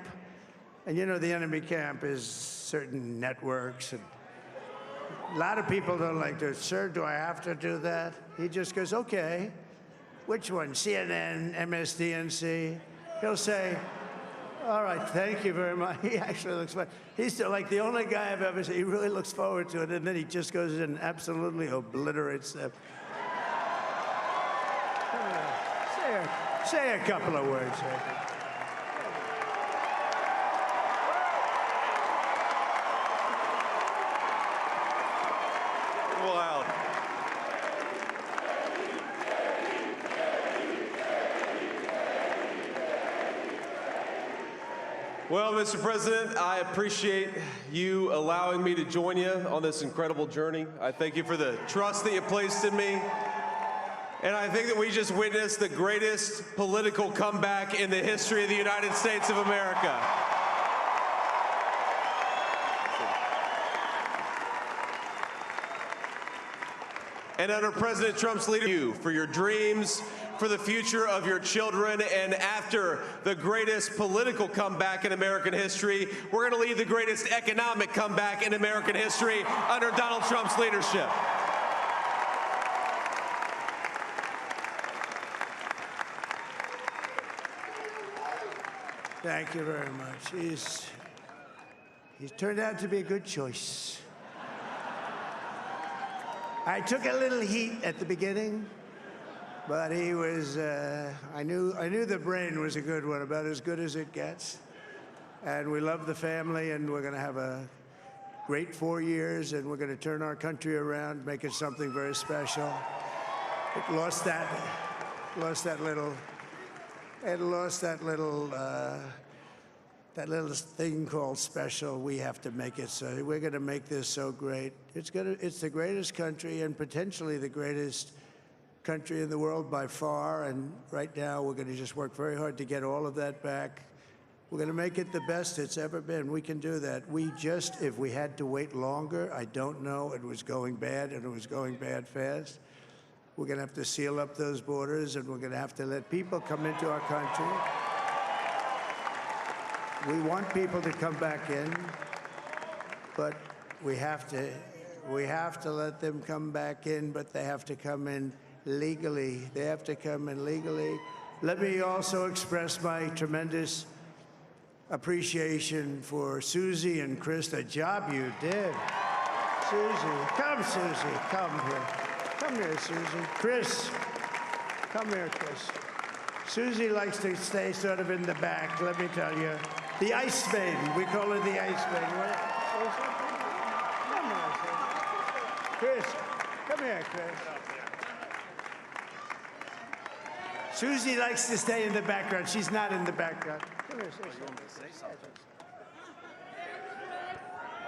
and you know the enemy camp is certain networks, and a lot of people don't like to, sir, do I have to do that? He just goes, okay, which one, CNN, MSDNC? He'll say, all right, thank you very much. He actually looks fun. He's like the only guy I've ever seen. He really looks forward to it, and then he just goes in and absolutely obliterates them. Say a couple of words. Wow. Well, Mr. President, I appreciate you allowing me to join you on this incredible journey. I thank you for the trust that you placed in me. And I think that we just witnessed the greatest political comeback in the history of the United States of America. And under President Trump's leadership, for your dreams, for the future of your children, and after the greatest political comeback in American history, we're going to lead the greatest economic comeback in American history under Donald Trump's leadership. Thank you very much. He's turned out to be a good choice. I took a little heat at the beginning, but he was, I knew the brain was a good one, about as good as it gets. And we love the family, and we're going to have a great 4 years, and we're going to turn our country around, make it something very special. It lost that little thing called special. We have to make it so. We're going to make this so great. It's the greatest country, and potentially the greatest country in the world by far. And right now, we're going to just work very hard to get all of that back. We're going to make it the best it's ever been. We can do that. If we had to wait longer, I don't know. It was going bad, and it was going bad fast. We're going to have to seal up those borders, and we're going to have to let people come into our country. We want people to come back in, but we have to let them come back in, but they have to come in legally. They have to come in legally. Let me also express my tremendous appreciation for Susie and Chris, the job you did. Susie, come here. Come here, Susie. Chris, come here, Chris. Susie likes to stay sort of in the back, let me tell you. The Ice Maiden, we call her the Ice Maiden. Come here, Chris. Come here, Chris. Susie likes to stay in the background. She's not in the background. Come here, Susie.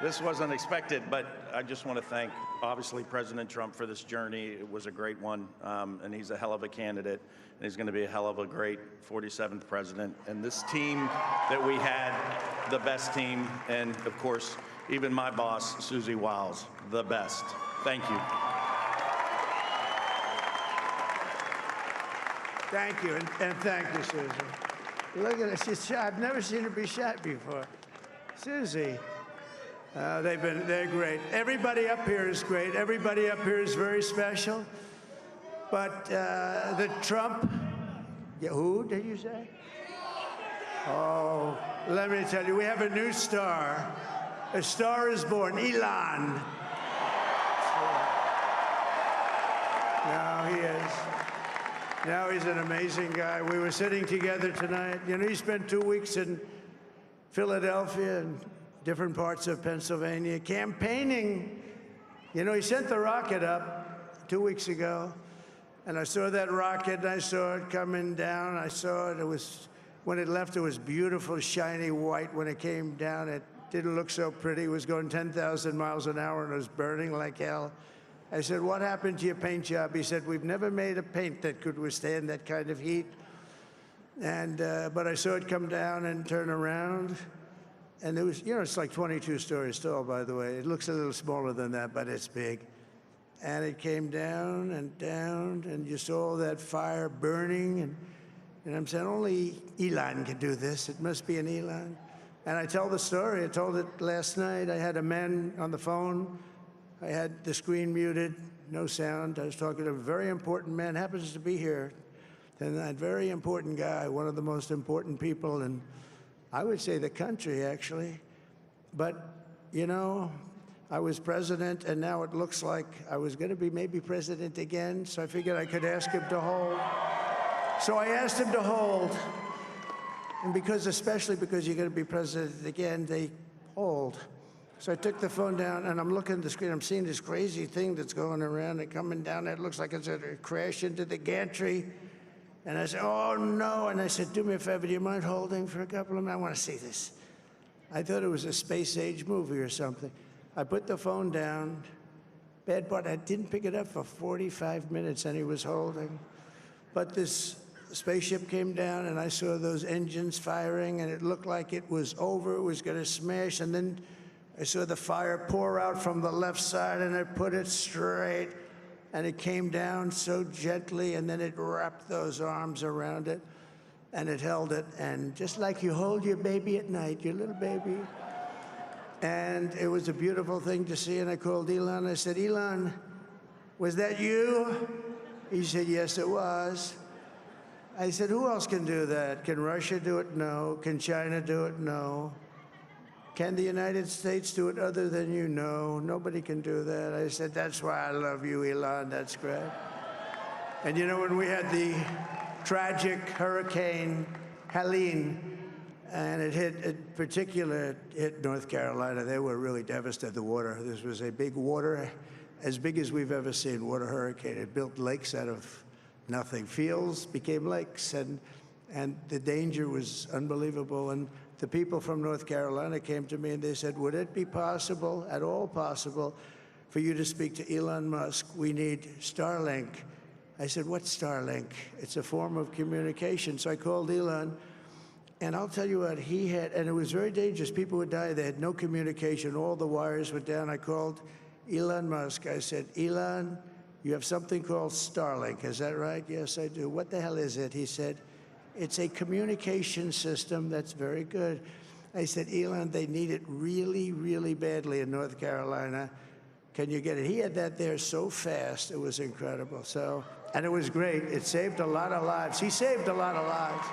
This wasn't expected, but I just want to thank, obviously, President Trump for this journey. It was a great one, and he's a hell of a candidate, and he's going to be a hell of a great 47th president. And this team that we had, the best team, and, of course, even my boss, Susie Wiles, the best. Thank you. Thank you, and thank you, Susie. Look at her, she's shy. I've never seen her be shy before. Susie. They're great. Everybody up here is great. Everybody up here is very special. But the Trump, who did you say? Oh, let me tell you, we have a new star. A star is born, Elon. Now he is. Now he's an amazing guy. We were sitting together tonight. You know, he spent 2 weeks in Philadelphia and different parts of Pennsylvania, campaigning. You know, he sent the rocket up 2 weeks ago, and I saw that rocket, and I saw it coming down. I saw it. When it left, it was beautiful, shiny white. When it came down, it didn't look so pretty. It was going 10,000 miles an hour, and it was burning like hell. I said, what happened to your paint job? He said, we've never made a paint that could withstand that kind of heat. And but I saw it come down and turn around. And it was, you know, it's like 22 stories tall, by the way. It looks a little smaller than that, but it's big. And it came down, and you saw all that fire burning. And I'm saying, only Elon can do this. It must be an Elon. And I tell the story. I told it last night. I had a man on the phone. I had the screen muted, no sound. I was talking to a very important man, happens to be here. And that very important guy, one of the most important people in, I would say, the country, actually. But, you know, I was president, and now it looks like I was going to be maybe president again, so I figured I could ask him to hold. So I asked him to hold. And especially because you're going to be president again, they hold. So I took the phone down, and I'm looking at the screen. I'm seeing this crazy thing that's going around and coming down. It looks like it's going to crash into the gantry. And I said, oh, no. And I said, do me a favor, do you mind holding for a couple of minutes? I want to see this. I thought it was a space-age movie or something. I put the phone down. Bad part, I didn't pick it up for 45 minutes, and he was holding. But this spaceship came down, and I saw those engines firing, and it looked like it was over. It was going to smash. And then I saw the fire pour out from the left side, and I put it straight. and it came down so gently, and then it wrapped those arms around it, and it held it, and just like you hold your baby at night, your little baby. And it was a beautiful thing to see, and I called Elon. I said, Elon, was that you? He said, yes, it was. I said, who else can do that? Can Russia do it? No. Can China do it? No. Can the United States do it other than you? No. Nobody can do that. I said, that's why I love you, Elon. That's great. And you know, when we had the tragic Hurricane Helene, and it hit North Carolina, they were really devastated, the water. This was a big water, as big as we've ever seen, water hurricane. It built lakes out of nothing. Fields became lakes, and the danger was unbelievable. And the people from North Carolina came to me and they said, would it be possible, at all possible, for you to speak to Elon Musk? We need Starlink. I said, what's Starlink? It's a form of communication. So I called Elon, and I'll tell you what, he had, and it was very dangerous. People would die. They had no communication. All the wires were down. I called Elon Musk. I said, Elon, you have something called Starlink. Is that right? Yes, I do. What the hell is it? He said, it's a communication system that's very good. I said, Elon, they need it really, really badly in North Carolina. Can you get it? He had that there so fast. It was incredible. So, and it was great. It saved a lot of lives. He saved a lot of lives.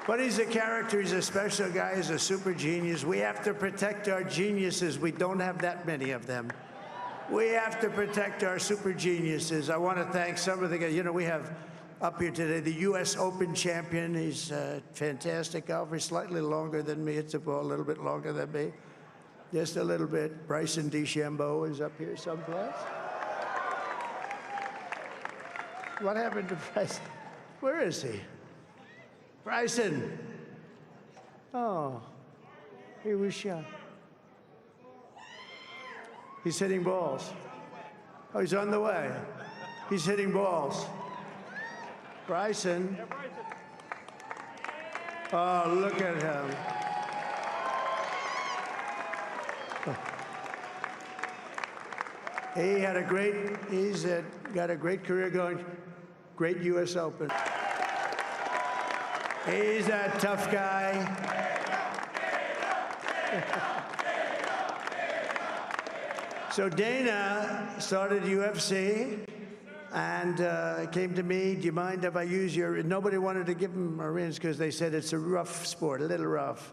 But he's a character. He's a special guy. He's a super genius. We have to protect our geniuses. We don't have that many of them. We have to protect our super geniuses. I want to thank some of the guys. You know, we have up here today the U.S. Open champion. He's a fantastic golfer. He's slightly longer than me. It's a ball a little bit longer than me. Just a little bit. Bryson DeChambeau is up here someplace. What happened to Bryson? Where is he? Bryson. Oh, he was shot. He's hitting balls. Oh, he's on the way. He's hitting balls. Bryson. Oh, look at him. He had he's got a great career going, great U.S. Open. He's a tough guy. So Dana started UFC and came to me, do you mind if I use your, nobody wanted to give him a rinse because they said it's a rough sport, a little rough.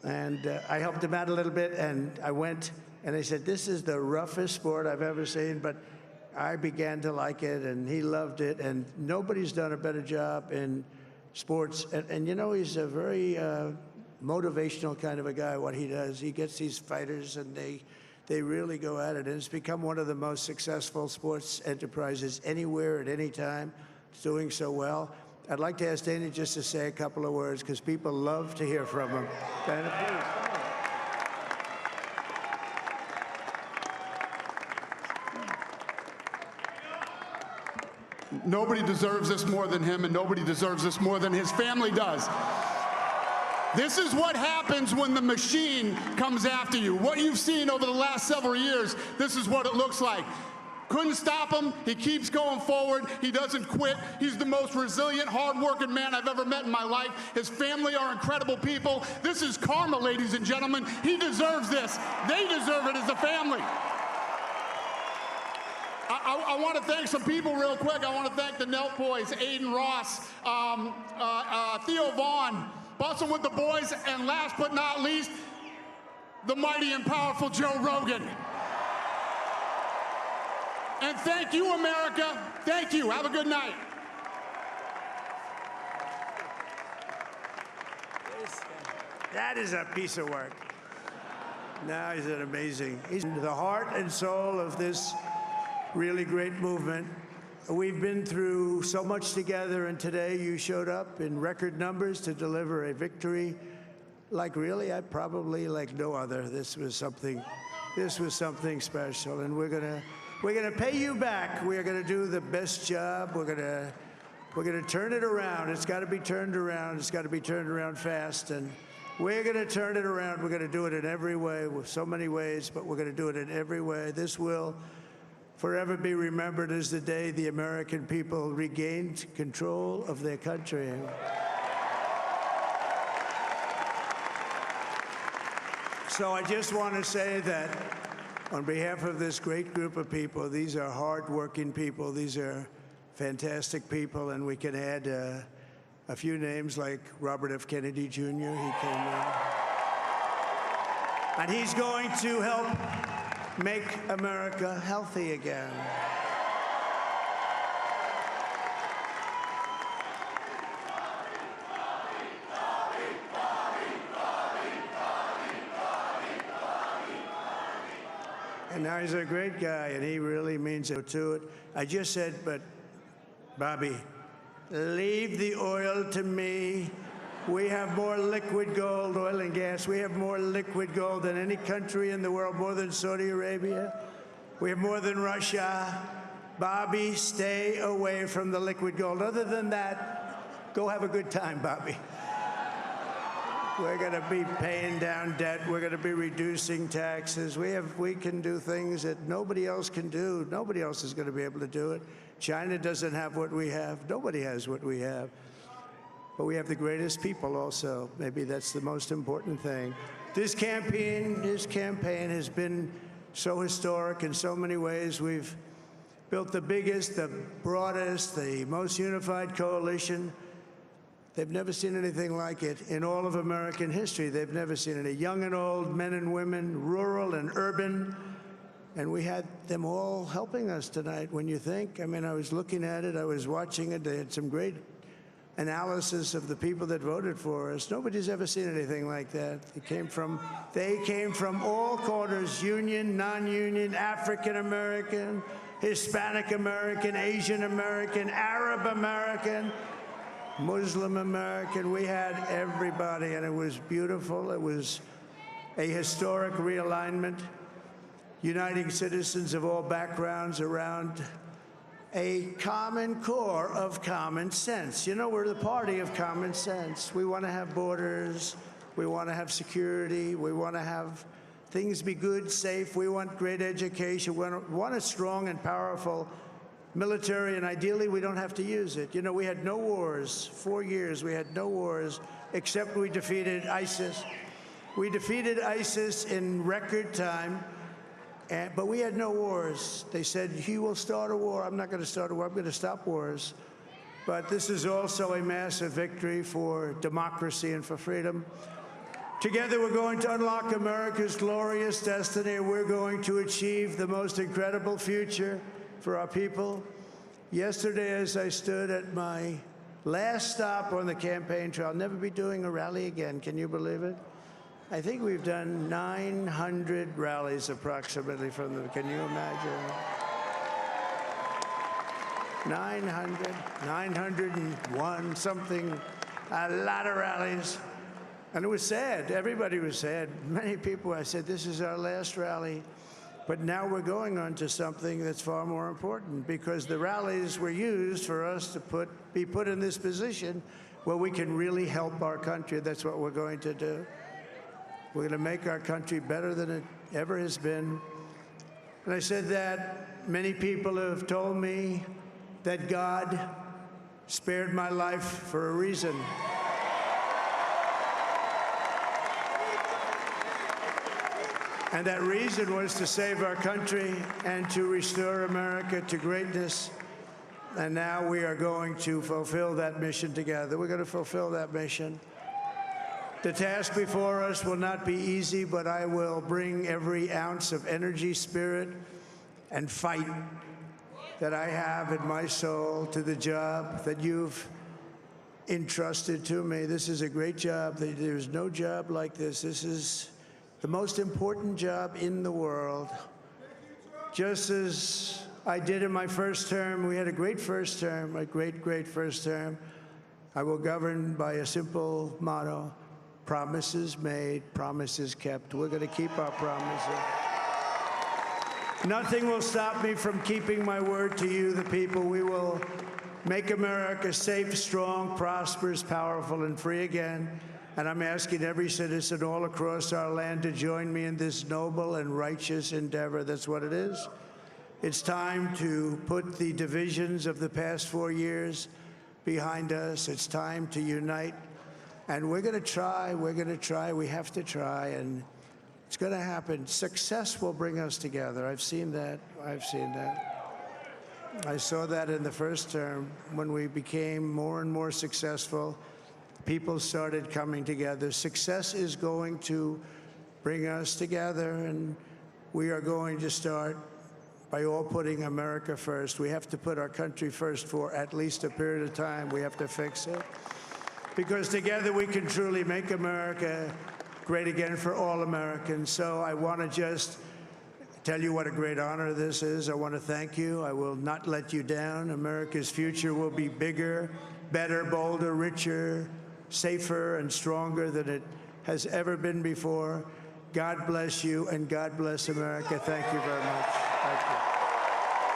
And I helped him out a little bit, and I went, and they said, this is the roughest sport I've ever seen, but I began to like it, and he loved it, and nobody's done a better job in sports. And you know, he's a very motivational kind of a guy, what he does. He gets these fighters, and they really go at it, and it's become one of the most successful sports enterprises anywhere at any time. It's doing so well. I'd like to ask Dana just to say a couple of words, because people love to hear from him. Dana, please. Nobody deserves this more than him, and nobody deserves this more than his family does. This is what happens when the machine comes after you. What you've seen over the last several years, this is what it looks like. Couldn't stop him. He keeps going forward. He doesn't quit. He's the most resilient, hard-working man I've ever met in my life. His family are incredible people. This is karma, ladies and gentlemen. He deserves this. They deserve it as a family. I want to thank some people real quick. I want to thank the Nelk boys, Aiden Ross, Theo Vaughn, Bussin' with the Boys, and last but not least, the mighty and powerful Joe Rogan. And thank you, America. Thank you. Have a good night. That is a piece of work. Now he's an amazing. He's the heart and soul of this really great movement. We've been through so much together, and today you showed up in record numbers to deliver a victory like really, I probably like no other. This was something special, and we're gonna pay you back. We're gonna do the best job. We're gonna turn it around. It's got to be turned around. It's got to be turned around fast, and we're gonna turn it around. We're gonna do it in every way, with so many ways, but we're gonna do it in every way. This will forever be remembered as the day the American people regained control of their country. So I just want to say that on behalf of this great group of people, these are hard-working people, these are fantastic people, and we can add a few names like Robert F. Kennedy Jr. He came in. And he's going to help make America healthy again. And now he's a great guy, and he really means it to it. I just said, but Bobby, leave the oil to me. We have more liquid gold, oil and gas. We have more liquid gold than any country in the world, more than Saudi Arabia. We have more than Russia. Bobby, stay away from the liquid gold. Other than that, go have a good time, Bobby. We're going to be paying down debt. We're going to be reducing taxes. We can do things that nobody else can do. Nobody else is going to be able to do it. China doesn't have what we have. Nobody has what we have. But we have the greatest people also. Maybe that's the most important thing. This campaign has been so historic in so many ways. We've built the biggest, the broadest, the most unified coalition. They've never seen anything like it in all of American history. They've never seen it. Young and old, men and women, rural and urban. And we had them all helping us tonight. When you think, I mean, I was looking at it, I was watching it. They had some great analysis of the people that voted for us. Nobody's ever seen anything like that. They came from all corners, union, non-union, African American, Hispanic American, Asian American, Arab American, Muslim American. We had everybody, and it was beautiful. It was a historic realignment, uniting citizens of all backgrounds around a common core of common sense. You know, we're the party of common sense. We want to have borders. We want to have security. We want to have things be good, safe. We want great education. We want a strong and powerful military, and ideally, we don't have to use it. You know, we had no wars. 4 years, we had no wars, except we defeated ISIS. We defeated ISIS in record time, but we had no wars. They said, he will start a war. I'm not going to start a war. I'm going to stop wars. But this is also a massive victory for democracy and for freedom. Together, we're going to unlock America's glorious destiny. We're going to achieve the most incredible future for our people. Yesterday, as I stood at my last stop on the campaign trail, I'll never be doing a rally again. Can you believe it? I think we've done 900 rallies approximately from the, can you imagine? 901, something, a lot of rallies. And it was sad. Everybody was sad. Many people, I said, this is our last rally. But now we're going on to something that's far more important, because the rallies were used for us to be put in this position where we can really help our country. That's what we're going to do. We're going to make our country better than it ever has been. And I said that many people have told me that God spared my life for a reason. And that reason was to save our country and to restore America to greatness. And now we are going to fulfill that mission together. We're going to fulfill that mission. The task before us will not be easy, but I will bring every ounce of energy, spirit, and fight that I have in my soul to the job that you've entrusted to me. This is a great job. There's no job like this. This is the most important job in the world. Just as I did in my first term, we had a great first term, a great, great first term. I will govern by a simple motto: promises made, promises kept. We're going to keep our promises. Nothing will stop me from keeping my word to you, the people. We will make America safe, strong, prosperous, powerful, and free again. And I'm asking every citizen all across our land to join me in this noble and righteous endeavor. That's what it is. It's time to put the divisions of the past 4 years behind us. It's time to unite. And we're going to try, we have to try, and it's going to happen. Success will bring us together. I've seen that. I saw that in the first term. When we became more and more successful, people started coming together. Success is going to bring us together, and we are going to start by all putting America first. We have to put our country first for at least a period of time. We have to fix it. Because together we can truly make America great again for all Americans. So I want to just tell you what a great honor this is. I want to thank you. I will not let you down. America's future will be bigger, better, bolder, richer, safer, and stronger than it has ever been before. God bless you, and God bless America. Thank you very much. Thank you.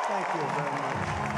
Thank you very much.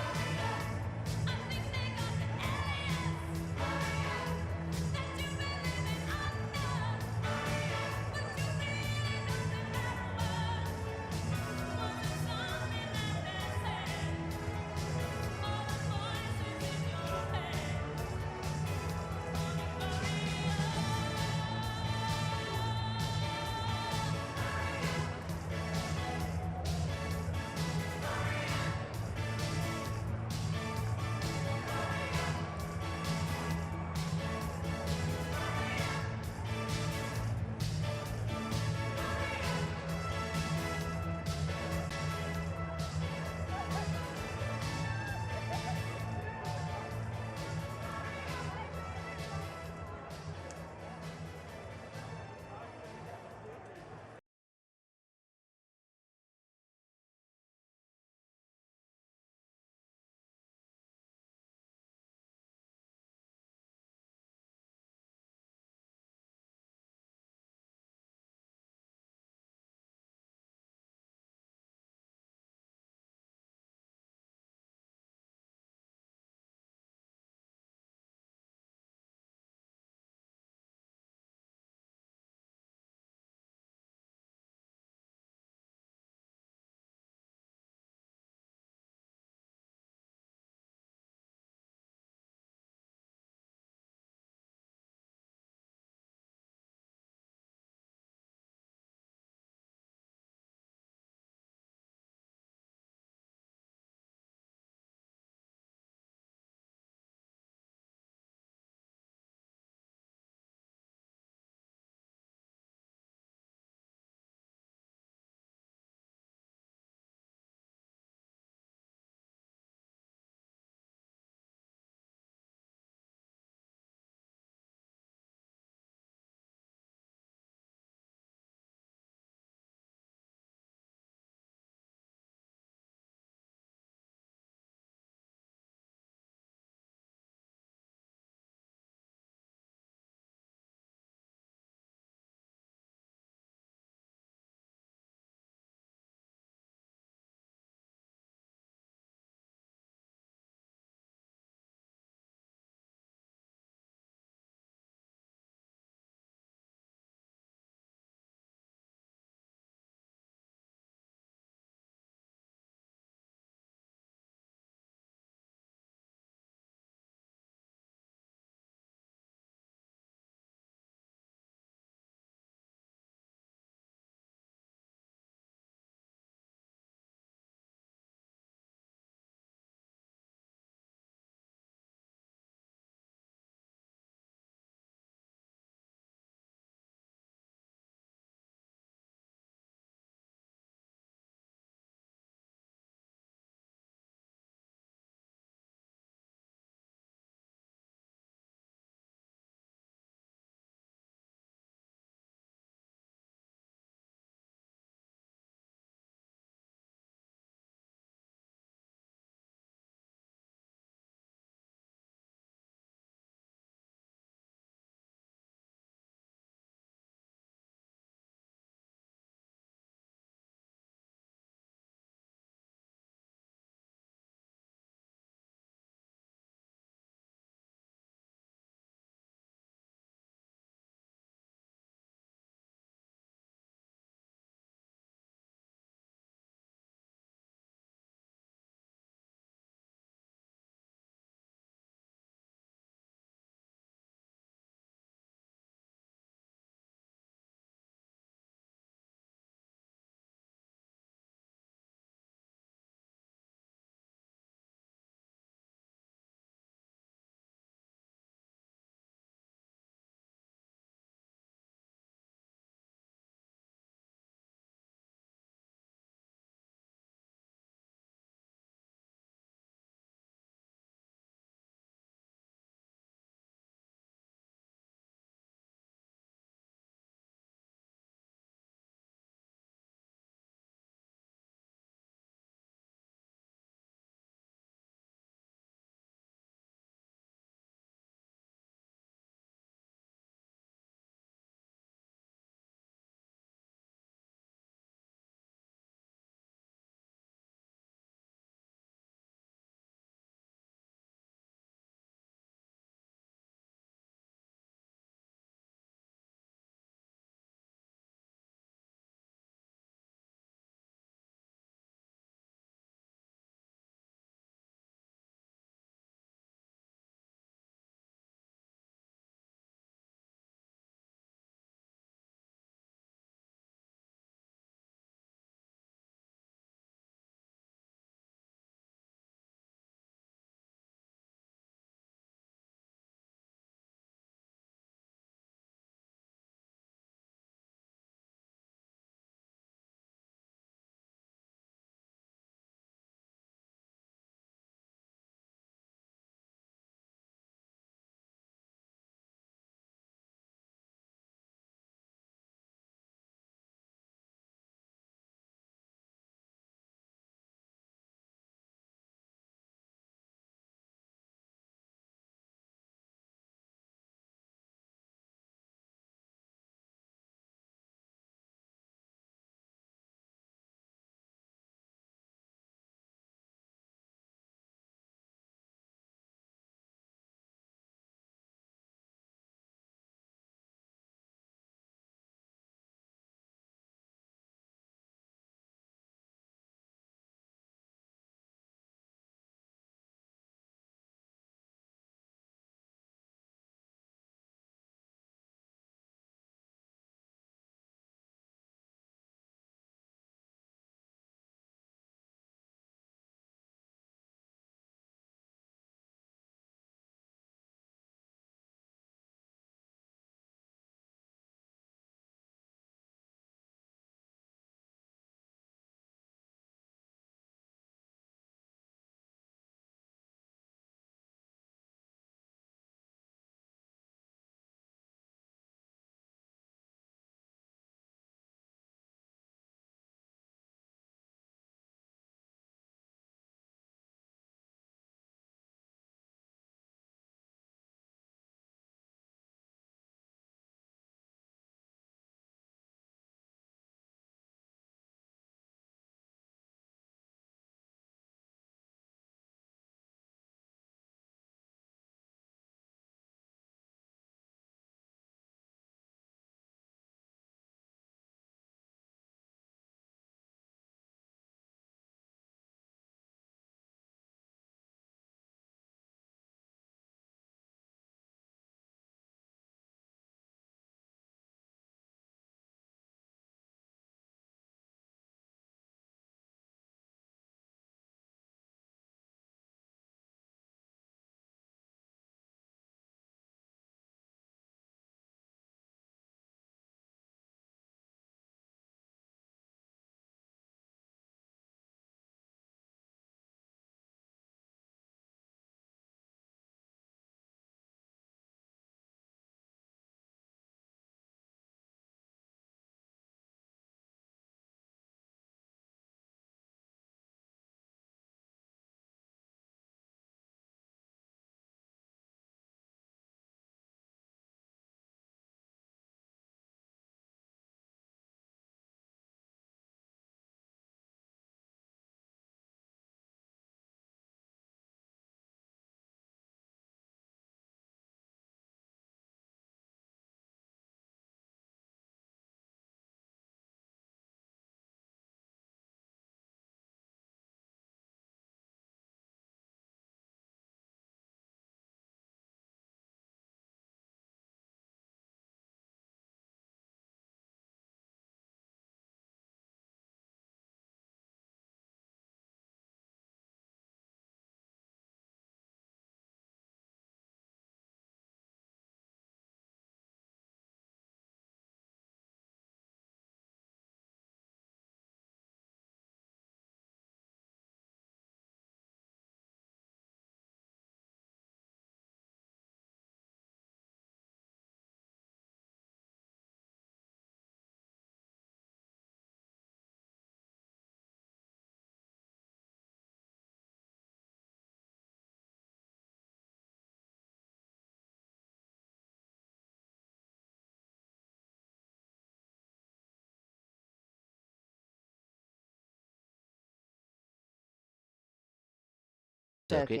circuit.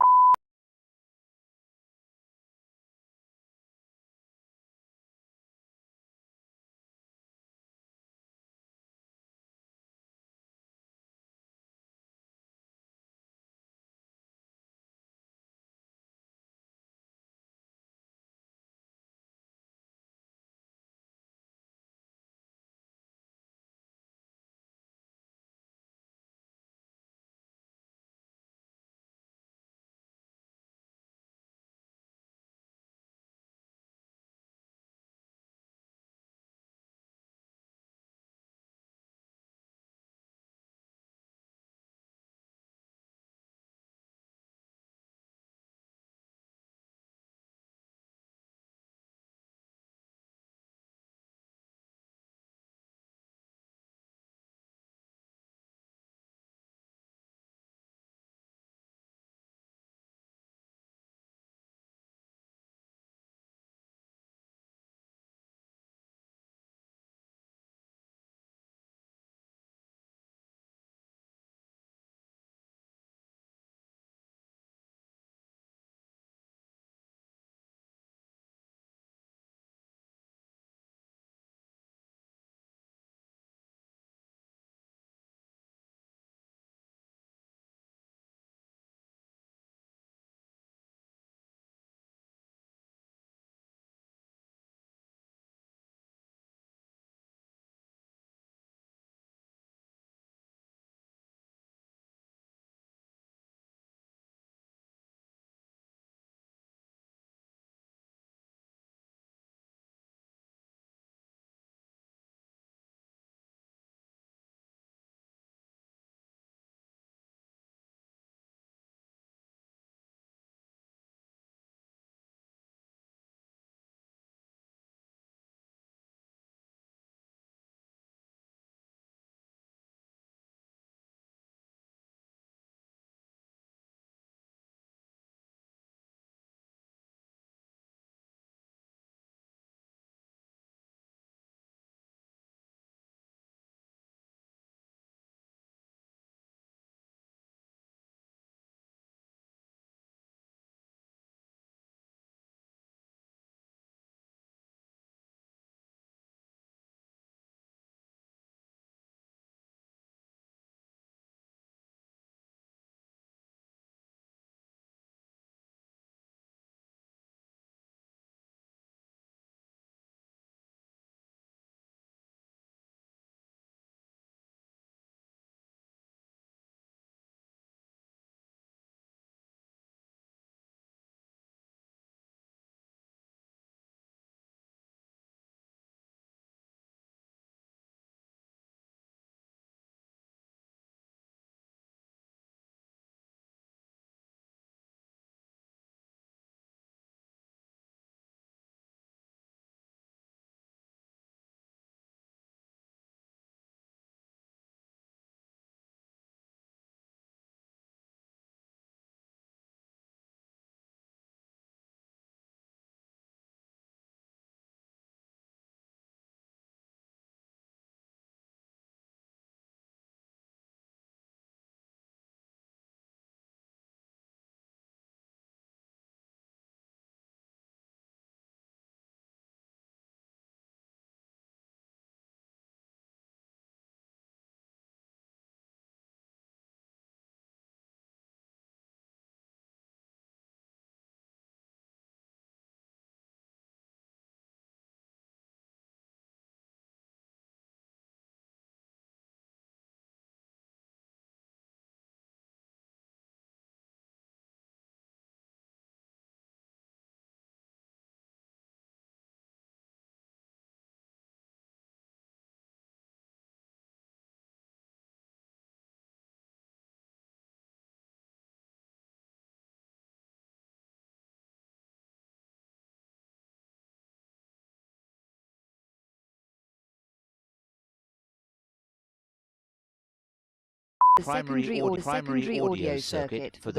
The secondary audio circuit for the